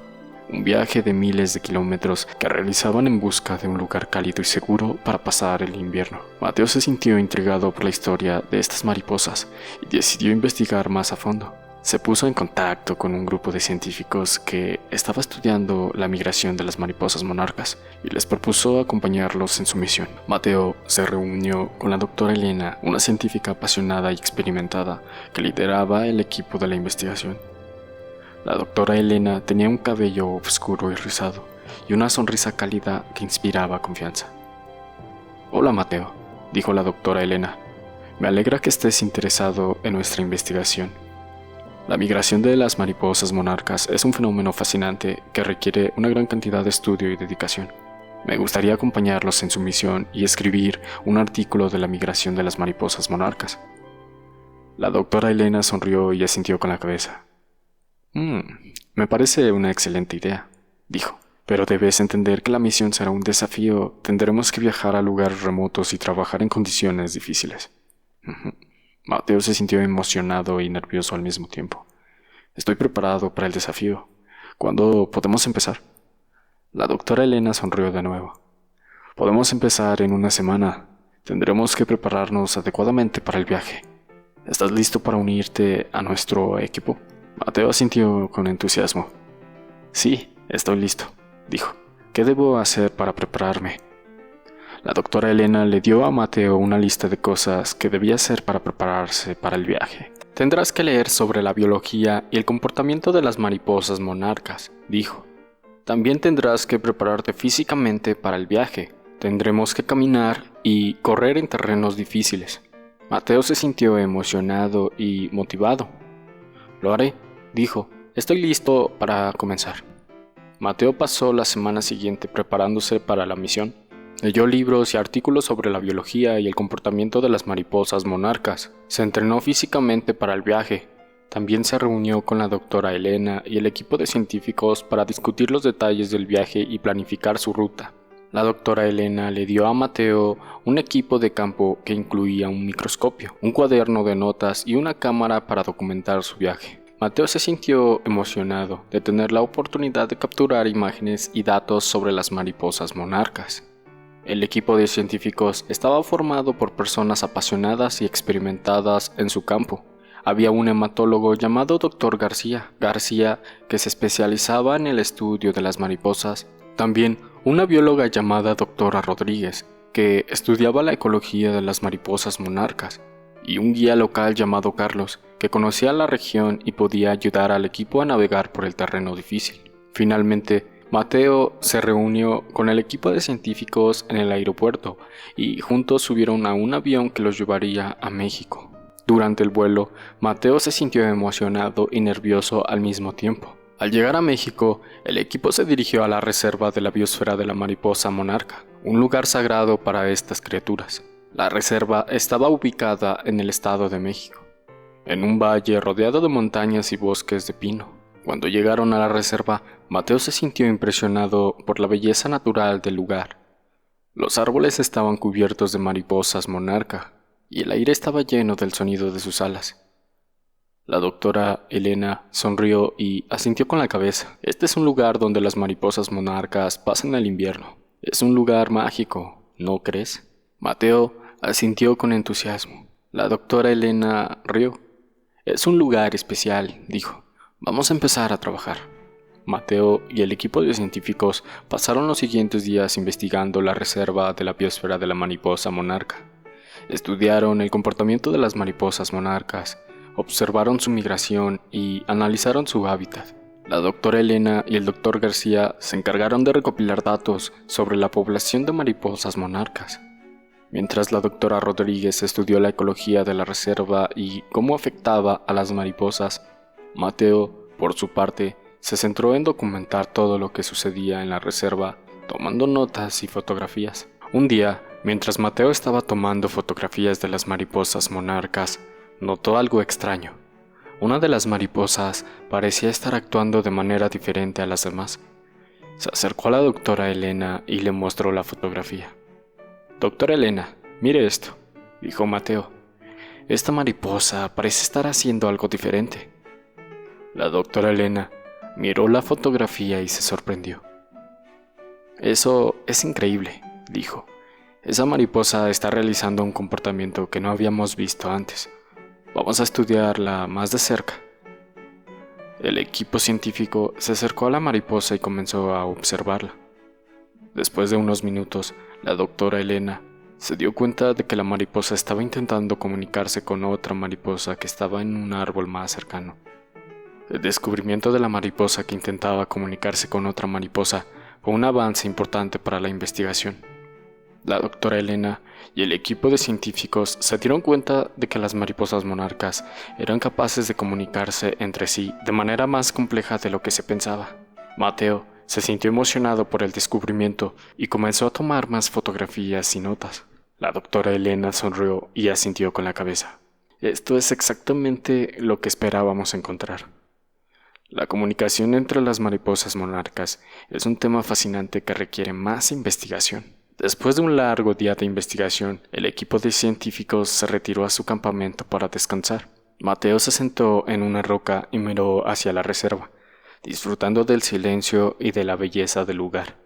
Un viaje de miles de kilómetros que realizaban en busca de un lugar cálido y seguro para pasar el invierno. Mateo se sintió intrigado por la historia de estas mariposas y decidió investigar más a fondo. Se puso en contacto con un grupo de científicos que estaba estudiando la migración de las mariposas monarcas y les propuso acompañarlos en su misión. Mateo se reunió con la doctora Elena, una científica apasionada y experimentada que lideraba el equipo de la investigación. La doctora Elena tenía un cabello oscuro y rizado y una sonrisa cálida que inspiraba confianza. «Hola Mateo», dijo la doctora Elena. «Me alegra que estés interesado en nuestra investigación. La migración de las mariposas monarcas es un fenómeno fascinante que requiere una gran cantidad de estudio y dedicación. Me gustaría acompañarlos en su misión y escribir un artículo de la migración de las mariposas monarcas». La doctora Elena sonrió y asintió con la cabeza. Me parece una excelente idea», dijo. «Pero debes entender que la misión será un desafío. Tendremos que viajar a lugares remotos y trabajar en condiciones difíciles». Mateo se sintió emocionado y nervioso al mismo tiempo. «Estoy preparado para el desafío. ¿Cuándo podemos empezar?» La doctora Elena sonrió de nuevo. «Podemos empezar en una semana. Tendremos que prepararnos adecuadamente para el viaje. ¿Estás listo para unirte a nuestro equipo?» Mateo asintió con entusiasmo. «Sí, estoy listo», dijo. «¿Qué debo hacer para prepararme?» La doctora Elena le dio a Mateo una lista de cosas que debía hacer para prepararse para el viaje. «Tendrás que leer sobre la biología y el comportamiento de las mariposas monarcas», dijo. «También tendrás que prepararte físicamente para el viaje. Tendremos que caminar y correr en terrenos difíciles». Mateo se sintió emocionado y motivado. «Lo haré», dijo. «Estoy listo para comenzar». Mateo pasó la semana siguiente preparándose para la misión. Leyó libros y artículos sobre la biología y el comportamiento de las mariposas monarcas. Se entrenó físicamente para el viaje. También se reunió con la doctora Elena y el equipo de científicos para discutir los detalles del viaje y planificar su ruta. La doctora Elena le dio a Mateo un equipo de campo que incluía un microscopio, un cuaderno de notas y una cámara para documentar su viaje. Mateo se sintió emocionado de tener la oportunidad de capturar imágenes y datos sobre las mariposas monarcas. El equipo de científicos estaba formado por personas apasionadas y experimentadas en su campo. Había un hematólogo llamado Dr. García, que se especializaba en el estudio de las mariposas. También una bióloga llamada Doctora Rodríguez, que estudiaba la ecología de las mariposas monarcas, y un guía local llamado Carlos, que conocía la región y podía ayudar al equipo a navegar por el terreno difícil. Finalmente, Mateo se reunió con el equipo de científicos en el aeropuerto y juntos subieron a un avión que los llevaría a México. Durante el vuelo, Mateo se sintió emocionado y nervioso al mismo tiempo. Al llegar a México, el equipo se dirigió a la reserva de la biosfera de la mariposa monarca, un lugar sagrado para estas criaturas. La reserva estaba ubicada en el Estado de México, en un valle rodeado de montañas y bosques de pino. Cuando llegaron a la reserva, Mateo se sintió impresionado por la belleza natural del lugar. Los árboles estaban cubiertos de mariposas monarca, y el aire estaba lleno del sonido de sus alas. La doctora Elena sonrió y asintió con la cabeza. Este es un lugar donde las mariposas monarcas pasan el invierno. Es un lugar mágico, ¿no crees? Mateo asintió con entusiasmo. La doctora Elena rió. Es un lugar especial, dijo. Vamos a empezar a trabajar. Mateo y el equipo de científicos pasaron los siguientes días investigando la reserva de la biosfera de la mariposa monarca. Estudiaron el comportamiento de las mariposas monarcas, observaron su migración y analizaron su hábitat. La doctora Elena y el doctor García se encargaron de recopilar datos sobre la población de mariposas monarcas, mientras la doctora Rodríguez estudió la ecología de la reserva y cómo afectaba a las mariposas. Mateo, por su parte, se centró en documentar todo lo que sucedía en la reserva, tomando notas y fotografías. Un día, mientras Mateo estaba tomando fotografías de las mariposas monarcas, notó algo extraño. Una de las mariposas parecía estar actuando de manera diferente a las demás. Se acercó a la doctora Elena y le mostró la fotografía. «Doctora Elena, mire esto», dijo Mateo. «Esta mariposa parece estar haciendo algo diferente». La doctora Elena miró la fotografía y se sorprendió. «Eso es increíble», dijo. «Esa mariposa está realizando un comportamiento que no habíamos visto antes. Vamos a estudiarla más de cerca». El equipo científico se acercó a la mariposa y comenzó a observarla. Después de unos minutos, la doctora Elena se dio cuenta de que la mariposa estaba intentando comunicarse con otra mariposa que estaba en un árbol más cercano. El descubrimiento de la mariposa que intentaba comunicarse con otra mariposa fue un avance importante para la investigación. La doctora Elena y el equipo de científicos se dieron cuenta de que las mariposas monarcas eran capaces de comunicarse entre sí de manera más compleja de lo que se pensaba. Mateo se sintió emocionado por el descubrimiento y comenzó a tomar más fotografías y notas. La doctora Elena sonrió y asintió con la cabeza. Esto es exactamente lo que esperábamos encontrar. La comunicación entre las mariposas monarcas es un tema fascinante que requiere más investigación. Después de un largo día de investigación, el equipo de científicos se retiró a su campamento para descansar. Mateo se sentó en una roca y miró hacia la reserva, disfrutando del silencio y de la belleza del lugar.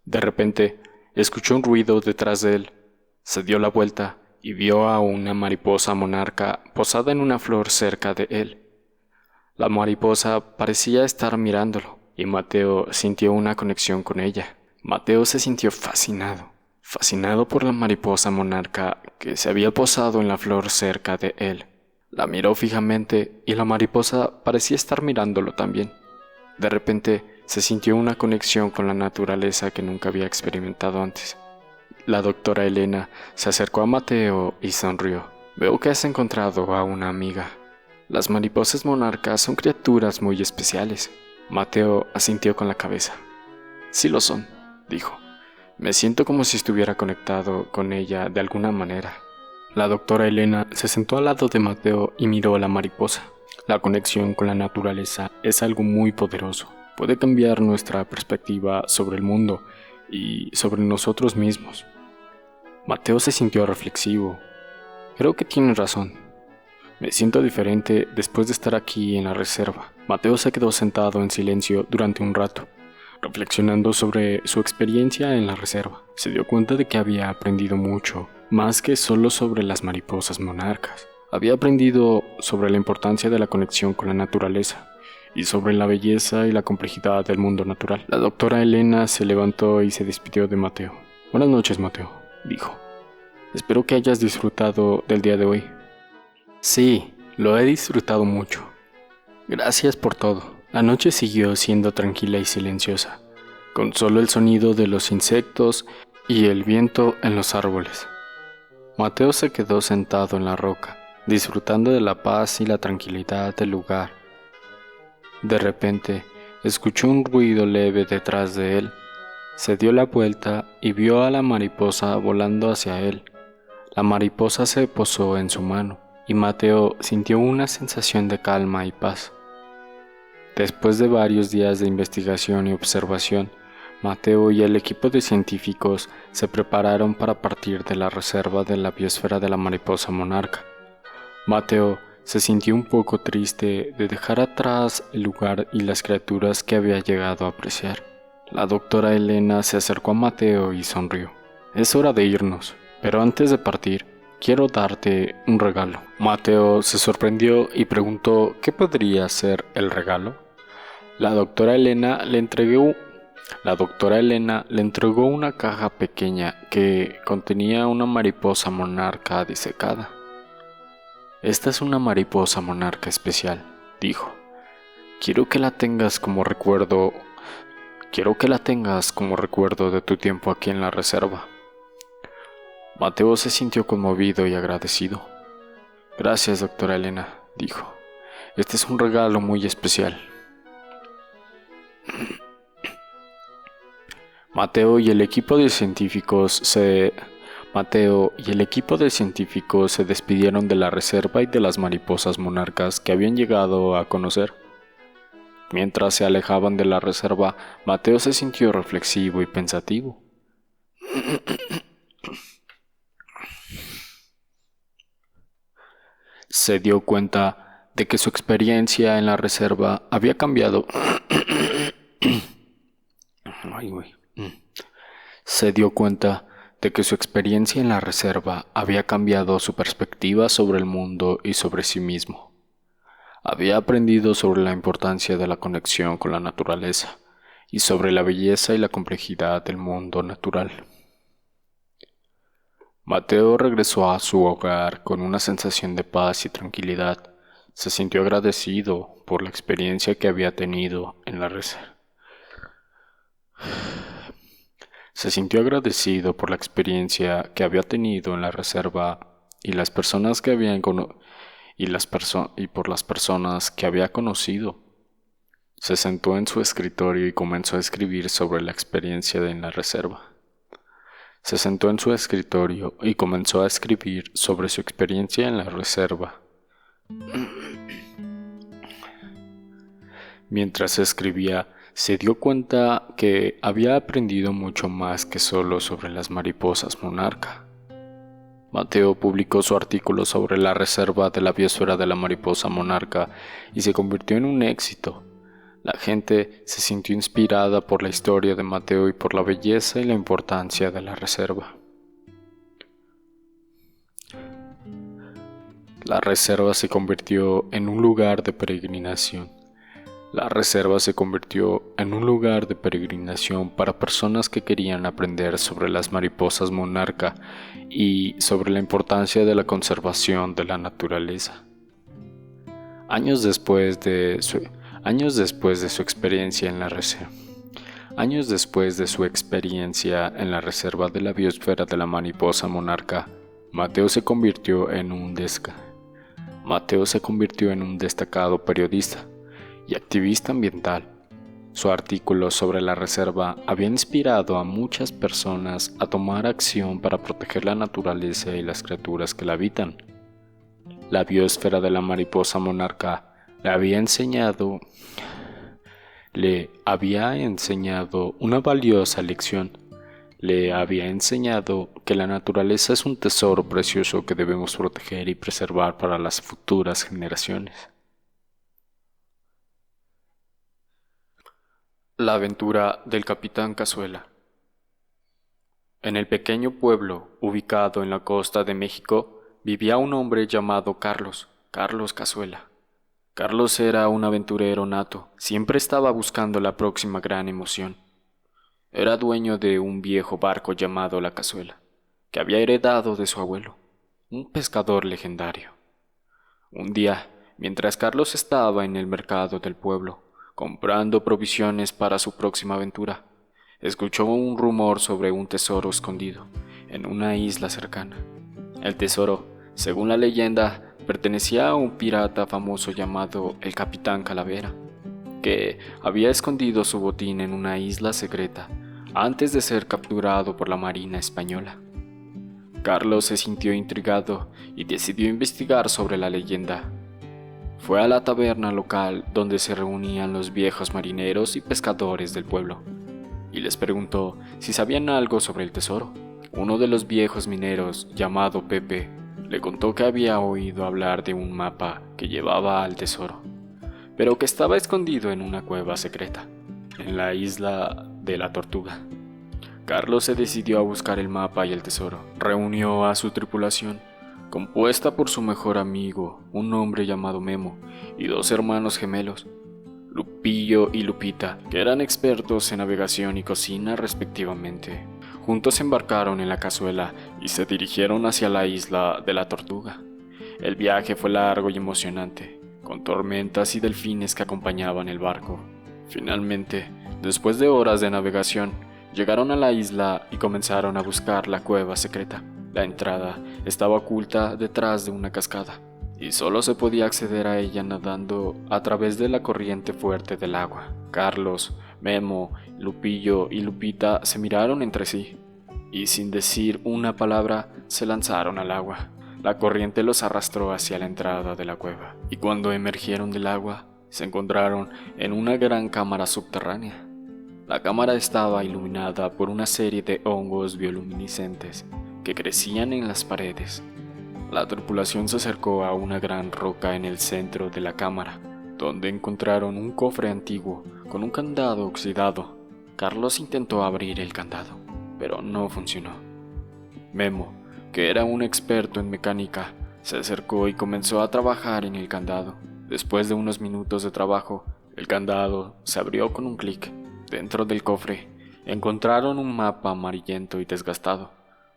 De repente, escuchó un ruido detrás de él. Se dio la vuelta y vio a una mariposa monarca posada en una flor cerca de él. La mariposa parecía estar mirándolo, y Mateo sintió una conexión con ella. Mateo se sintió fascinado por la mariposa monarca que se había posado en la flor cerca de él. La miró fijamente y la mariposa parecía estar mirándolo también. De repente se sintió una conexión con la naturaleza que nunca había experimentado antes. La doctora Elena se acercó a Mateo y sonrió. «Veo que has encontrado a una amiga. Las mariposas monarcas son criaturas muy especiales». Mateo asintió con la cabeza. Sí lo son, dijo. Me siento como si estuviera conectado con ella de alguna manera. La doctora Elena se sentó al lado de Mateo y miró a la mariposa. La conexión con la naturaleza es algo muy poderoso. Puede cambiar nuestra perspectiva sobre el mundo y sobre nosotros mismos. Mateo se sintió reflexivo. Creo que tienes razón. Me siento diferente después de estar aquí en la reserva. Mateo se quedó sentado en silencio durante un rato, reflexionando sobre su experiencia en la reserva. Se dio cuenta de que había aprendido mucho, más que solo sobre las mariposas monarcas. Había aprendido sobre la importancia de la conexión con la naturaleza y sobre la belleza y la complejidad del mundo natural. La doctora Elena se levantó y se despidió de Mateo. Buenas noches, Mateo, dijo. Espero que hayas disfrutado del día de hoy. Sí, lo he disfrutado mucho. Gracias por todo. La noche siguió siendo tranquila y silenciosa, con solo el sonido de los insectos y el viento en los árboles. Mateo se quedó sentado en la roca, disfrutando de la paz y la tranquilidad del lugar. De repente, escuchó un ruido leve detrás de él. Se dio la vuelta y vio a la mariposa volando hacia él. La mariposa se posó en su mano y Mateo sintió una sensación de calma y paz. Después de varios días de investigación y observación, Mateo y el equipo de científicos se prepararon para partir de la reserva de la biosfera de la mariposa monarca. Mateo se sintió un poco triste de dejar atrás el lugar y las criaturas que había llegado a apreciar. La doctora Elena se acercó a Mateo y sonrió. Es hora de irnos, pero antes de partir, quiero darte un regalo. Mateo se sorprendió y preguntó qué podría ser el regalo. La doctora Elena le entregó una caja pequeña que contenía una mariposa monarca disecada. Esta es una mariposa monarca especial, dijo. Quiero que la tengas como recuerdo de tu tiempo aquí en la reserva. Mateo se sintió conmovido y agradecido. Gracias, doctora Elena, dijo. Este es un regalo muy especial. Mateo y el equipo de científicos se despidieron de la reserva y de las mariposas monarcas que habían llegado a conocer. Mientras se alejaban de la reserva, Mateo se sintió reflexivo y pensativo. Se dio cuenta de que su experiencia en la reserva había cambiado. Se dio cuenta de que su experiencia en la reserva había cambiado su perspectiva sobre el mundo y sobre sí mismo. Había aprendido sobre la importancia de la conexión con la naturaleza y sobre la belleza y la complejidad del mundo natural. Mateo regresó a su hogar con una sensación de paz y tranquilidad. Se sintió agradecido por la experiencia que había tenido en la reserva. Y las personas que por las personas que había conocido. Se sentó en su escritorio y comenzó a escribir sobre la experiencia en la reserva. Mientras escribía, se dio cuenta que había aprendido mucho más que solo sobre las mariposas monarca. Mateo publicó su artículo sobre la reserva de la biosfera de la mariposa monarca y se convirtió en un éxito. La gente se sintió inspirada por la historia de Mateo y por la belleza y la importancia de la reserva. La reserva se convirtió en un lugar de peregrinación. Para personas que querían aprender sobre las mariposas monarca y sobre la importancia de la conservación de la naturaleza. Años después de su experiencia en la reserva de la biosfera de la mariposa monarca, Mateo se convirtió en un destacado periodista y activista ambiental. Su artículo sobre la reserva había inspirado a muchas personas a tomar acción para proteger la naturaleza y las criaturas que la habitan. La biosfera de la mariposa monarca le había enseñado una valiosa lección. Le había enseñado que la naturaleza es un tesoro precioso que debemos proteger y preservar para las futuras generaciones. La aventura del Capitán Cazuela. En el pequeño pueblo, ubicado en la costa de México, vivía un hombre llamado Carlos Cazuela. Carlos era un aventurero nato, siempre estaba buscando la próxima gran emoción. Era dueño de un viejo barco llamado La Cazuela, que había heredado de su abuelo, un pescador legendario. Un día, mientras Carlos estaba en el mercado del pueblo, comprando provisiones para su próxima aventura, escuchó un rumor sobre un tesoro escondido en una isla cercana. El tesoro, según la leyenda, pertenecía a un pirata famoso llamado el Capitán Calavera, que había escondido su botín en una isla secreta antes de ser capturado por la Marina española. Carlos se sintió intrigado y decidió investigar sobre la leyenda. Fue a la taberna local donde se reunían los viejos marineros y pescadores del pueblo, y les preguntó si sabían algo sobre el tesoro. Uno de los viejos mineros, llamado Pepe, le contó que había oído hablar de un mapa que llevaba al tesoro, pero que estaba escondido en una cueva secreta, en la isla de la Tortuga. Carlos se decidió a buscar el mapa y el tesoro. Reunió a su tripulación, compuesta por su mejor amigo, un hombre llamado Memo, y dos hermanos gemelos, Lupillo y Lupita, que eran expertos en navegación y cocina respectivamente. Juntos embarcaron en la cazuela y se dirigieron hacia la isla de la Tortuga. El viaje fue largo y emocionante, con tormentas y delfines que acompañaban el barco. Finalmente, después de horas de navegación, llegaron a la isla y comenzaron a buscar la cueva secreta. La entrada estaba oculta detrás de una cascada, y solo se podía acceder a ella nadando a través de la corriente fuerte del agua. Carlos, Memo, Lupillo y Lupita se miraron entre sí, y sin decir una palabra se lanzaron al agua. La corriente los arrastró hacia la entrada de la cueva, y cuando emergieron del agua, se encontraron en una gran cámara subterránea. La cámara estaba iluminada por una serie de hongos bioluminiscentes que crecían en las paredes. La tripulación se acercó a una gran roca en el centro de la cámara, donde encontraron un cofre antiguo con un candado oxidado. Carlos intentó abrir el candado, pero no funcionó. Memo, que era un experto en mecánica, se acercó y comenzó a trabajar en el candado. Después de unos minutos de trabajo, el candado se abrió con un clic. Dentro del cofre encontraron un mapa amarillento y desgastado,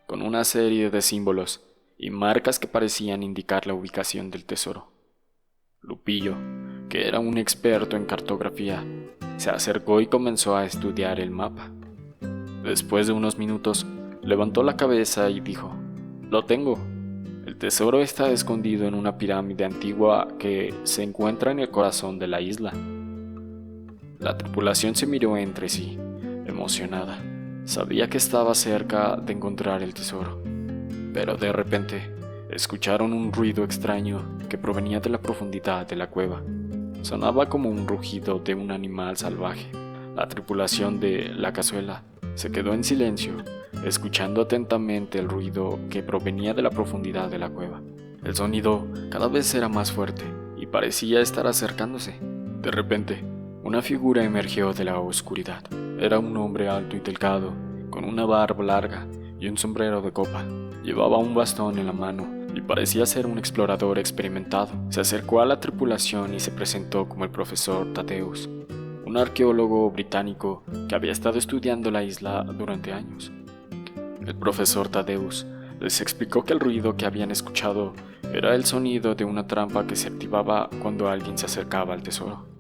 con una serie de símbolos y marcas que parecían indicar la ubicación del tesoro. Lupillo, que era un experto en cartografía, se acercó y comenzó a estudiar el mapa. Después de unos minutos, levantó la cabeza y dijo: «Lo tengo. El tesoro está escondido en una pirámide antigua que se encuentra en el corazón de la isla». La tripulación se miró entre sí, emocionada. Sabía que estaba cerca de encontrar el tesoro, pero de repente escucharon un ruido extraño que provenía de la profundidad de la cueva. Sonaba como un rugido de un animal salvaje. La tripulación de La Cazuela se quedó en silencio, escuchando atentamente el ruido que provenía de la profundidad de la cueva. El sonido cada vez era más fuerte y parecía estar acercándose. De repente, una figura emergió de la oscuridad. Era un hombre alto y delgado, con una barba larga y un sombrero de copa. Llevaba un bastón en la mano y parecía ser un explorador experimentado. Se acercó a la tripulación y se presentó como el profesor Thaddeus, un arqueólogo británico que había estado estudiando la isla durante años. El profesor Thaddeus les explicó que el ruido que habían escuchado era el sonido de una trampa que se activaba cuando alguien se acercaba al tesoro.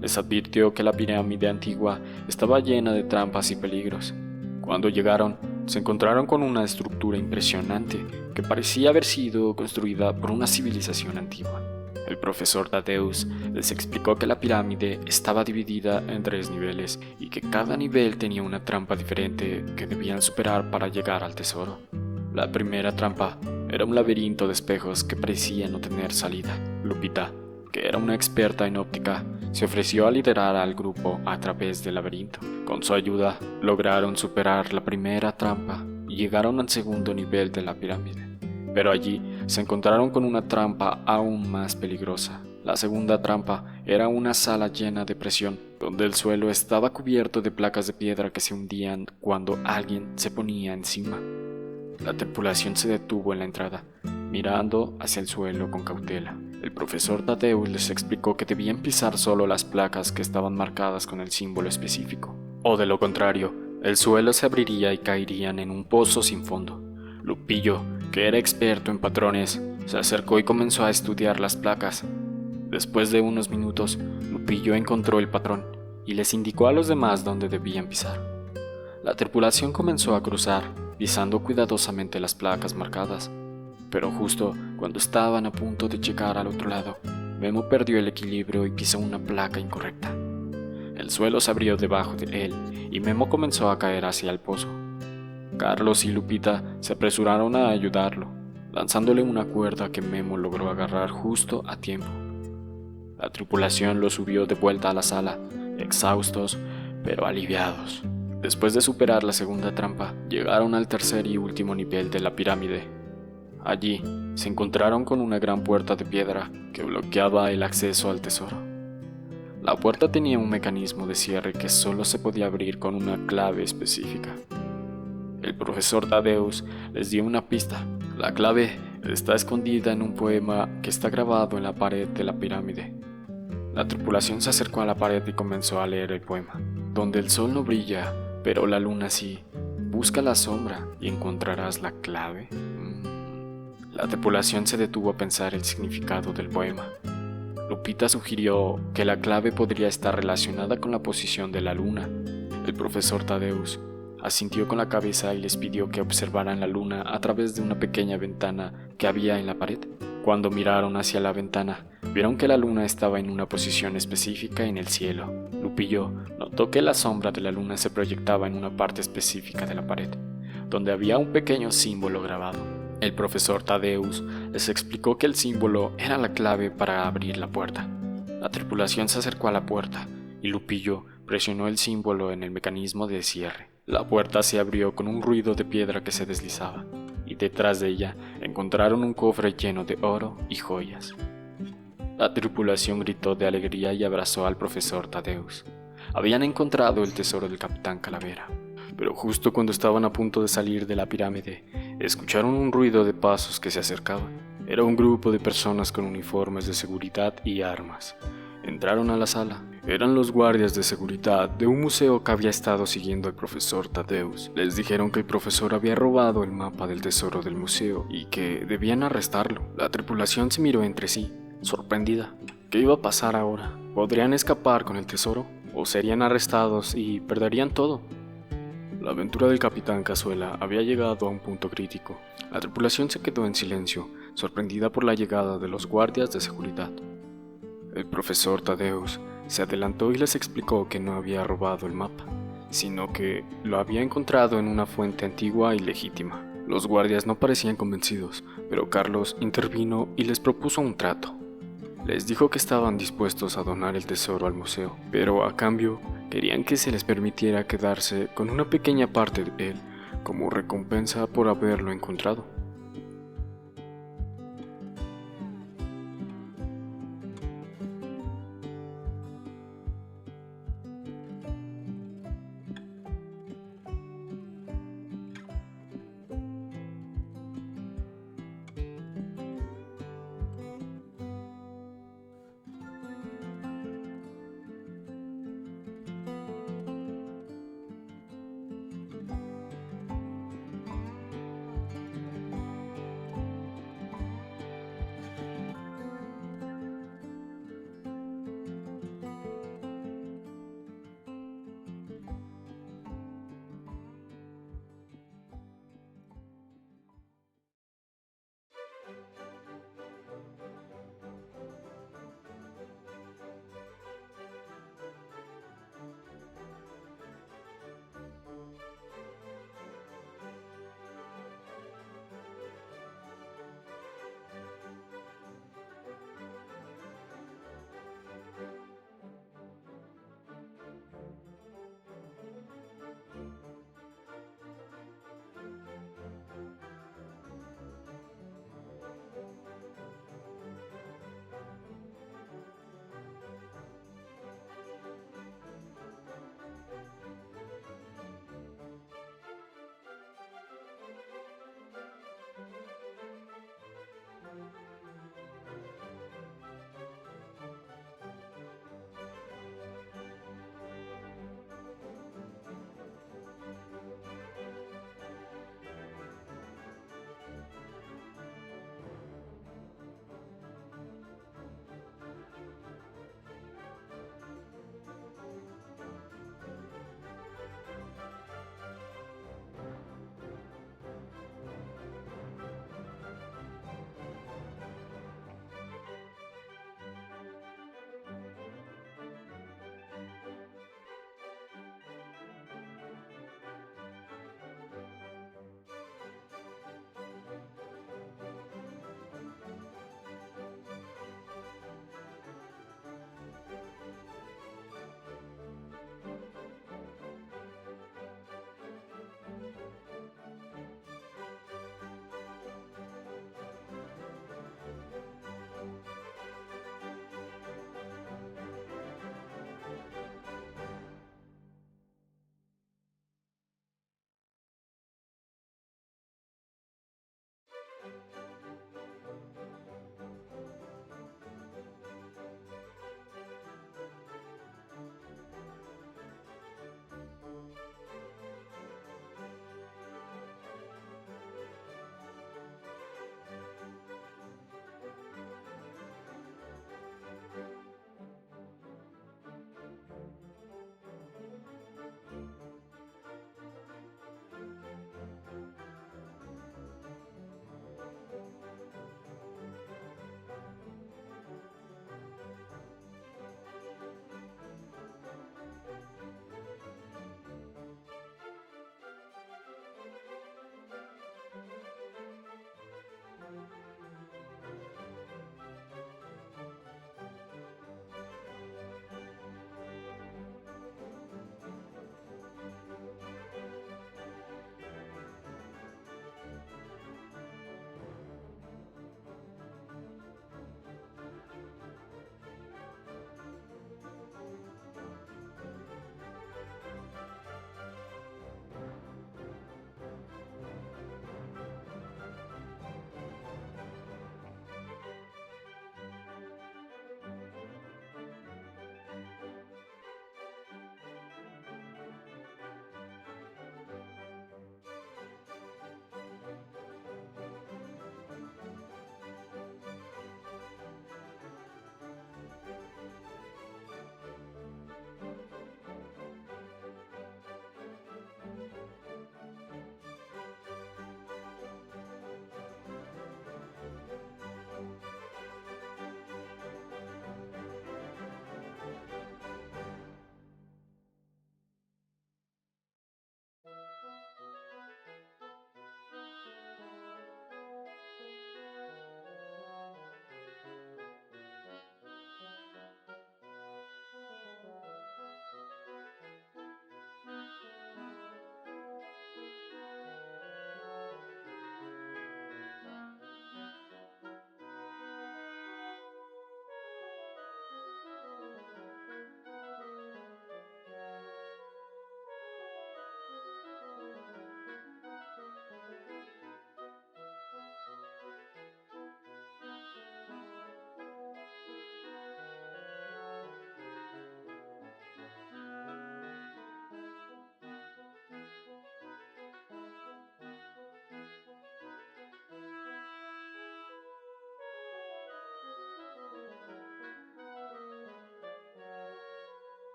Les advirtió que la pirámide antigua estaba llena de trampas y peligros. Cuando llegaron, se encontraron con una estructura impresionante que parecía haber sido construida por una civilización antigua. El profesor Tadeus les explicó que la pirámide estaba dividida en 3 niveles y que cada nivel tenía una trampa diferente que debían superar para llegar al tesoro. La primera trampa era un laberinto de espejos que parecía no tener salida. Lupita, que era una experta en óptica, se ofreció a liderar al grupo a través del laberinto. Con su ayuda, lograron superar la primera trampa y llegaron al segundo nivel de la pirámide. Pero allí se encontraron con una trampa aún más peligrosa. La segunda trampa era una sala llena de presión, donde el suelo estaba cubierto de placas de piedra que se hundían cuando alguien se ponía encima. La tripulación se detuvo en la entrada, mirando hacia el suelo con cautela. El profesor Tadeus les explicó que debían pisar solo las placas que estaban marcadas con el símbolo específico, o de lo contrario, el suelo se abriría y caerían en un pozo sin fondo. Lupillo, que era experto en patrones, se acercó y comenzó a estudiar las placas. Después de unos minutos, Lupillo encontró el patrón y les indicó a los demás dónde debían pisar. La tripulación comenzó a cruzar, pisando cuidadosamente las placas marcadas. Pero justo cuando estaban a punto de llegar al otro lado, Memo perdió el equilibrio y pisó una placa incorrecta. El suelo se abrió debajo de él y Memo comenzó a caer hacia el pozo. Carlos y Lupita se apresuraron a ayudarlo, lanzándole una cuerda que Memo logró agarrar justo a tiempo. La tripulación lo subió de vuelta a la sala, exhaustos pero aliviados. Después de superar la segunda trampa, llegaron al tercer y último nivel de la pirámide. Allí se encontraron con una gran puerta de piedra que bloqueaba el acceso al tesoro. La puerta tenía un mecanismo de cierre que solo se podía abrir con una clave específica. El profesor Tadeus les dio una pista. La clave está escondida en un poema que está grabado en la pared de la pirámide. La tripulación se acercó a la pared y comenzó a leer el poema. Donde el sol no brilla, pero la luna sí. Busca la sombra y encontrarás la clave. La tripulación se detuvo a pensar el significado del poema. Lupita sugirió que la clave podría estar relacionada con la posición de la luna. El profesor Tadeus asintió con la cabeza y les pidió que observaran la luna a través de una pequeña ventana que había en la pared. Cuando miraron hacia la ventana, vieron que la luna estaba en una posición específica en el cielo. Lupillo notó que la sombra de la luna se proyectaba en una parte específica de la pared, donde había un pequeño símbolo grabado. El profesor Tadeus les explicó que el símbolo era la clave para abrir la puerta. La tripulación se acercó a la puerta y Lupillo presionó el símbolo en el mecanismo de cierre. La puerta se abrió con un ruido de piedra que se deslizaba, y detrás de ella encontraron un cofre lleno de oro y joyas. La tripulación gritó de alegría y abrazó al profesor Tadeus. Habían encontrado el tesoro del Capitán Calavera, pero justo cuando estaban a punto de salir de la pirámide, escucharon un ruido de pasos que se acercaban. Era un grupo de personas con uniformes de seguridad y armas. Entraron a la sala. Eran los guardias de seguridad de un museo que había estado siguiendo al profesor Tadeus. Les dijeron que el profesor había robado el mapa del tesoro del museo y que debían arrestarlo. La tripulación se miró entre sí, sorprendida. ¿Qué iba a pasar ahora? ¿Podrían escapar con el tesoro? ¿O serían arrestados y perderían todo? La aventura del Capitán Cazuela había llegado a un punto crítico. La tripulación se quedó en silencio, sorprendida por la llegada de los guardias de seguridad. El profesor Tadeus se adelantó y les explicó que no había robado el mapa, sino que lo había encontrado en una fuente antigua y legítima. Los guardias no parecían convencidos, pero Carlos intervino y les propuso un trato. Les dijo que estaban dispuestos a donar el tesoro al museo, pero a cambio querían que se les permitiera quedarse con una pequeña parte de él como recompensa por haberlo encontrado.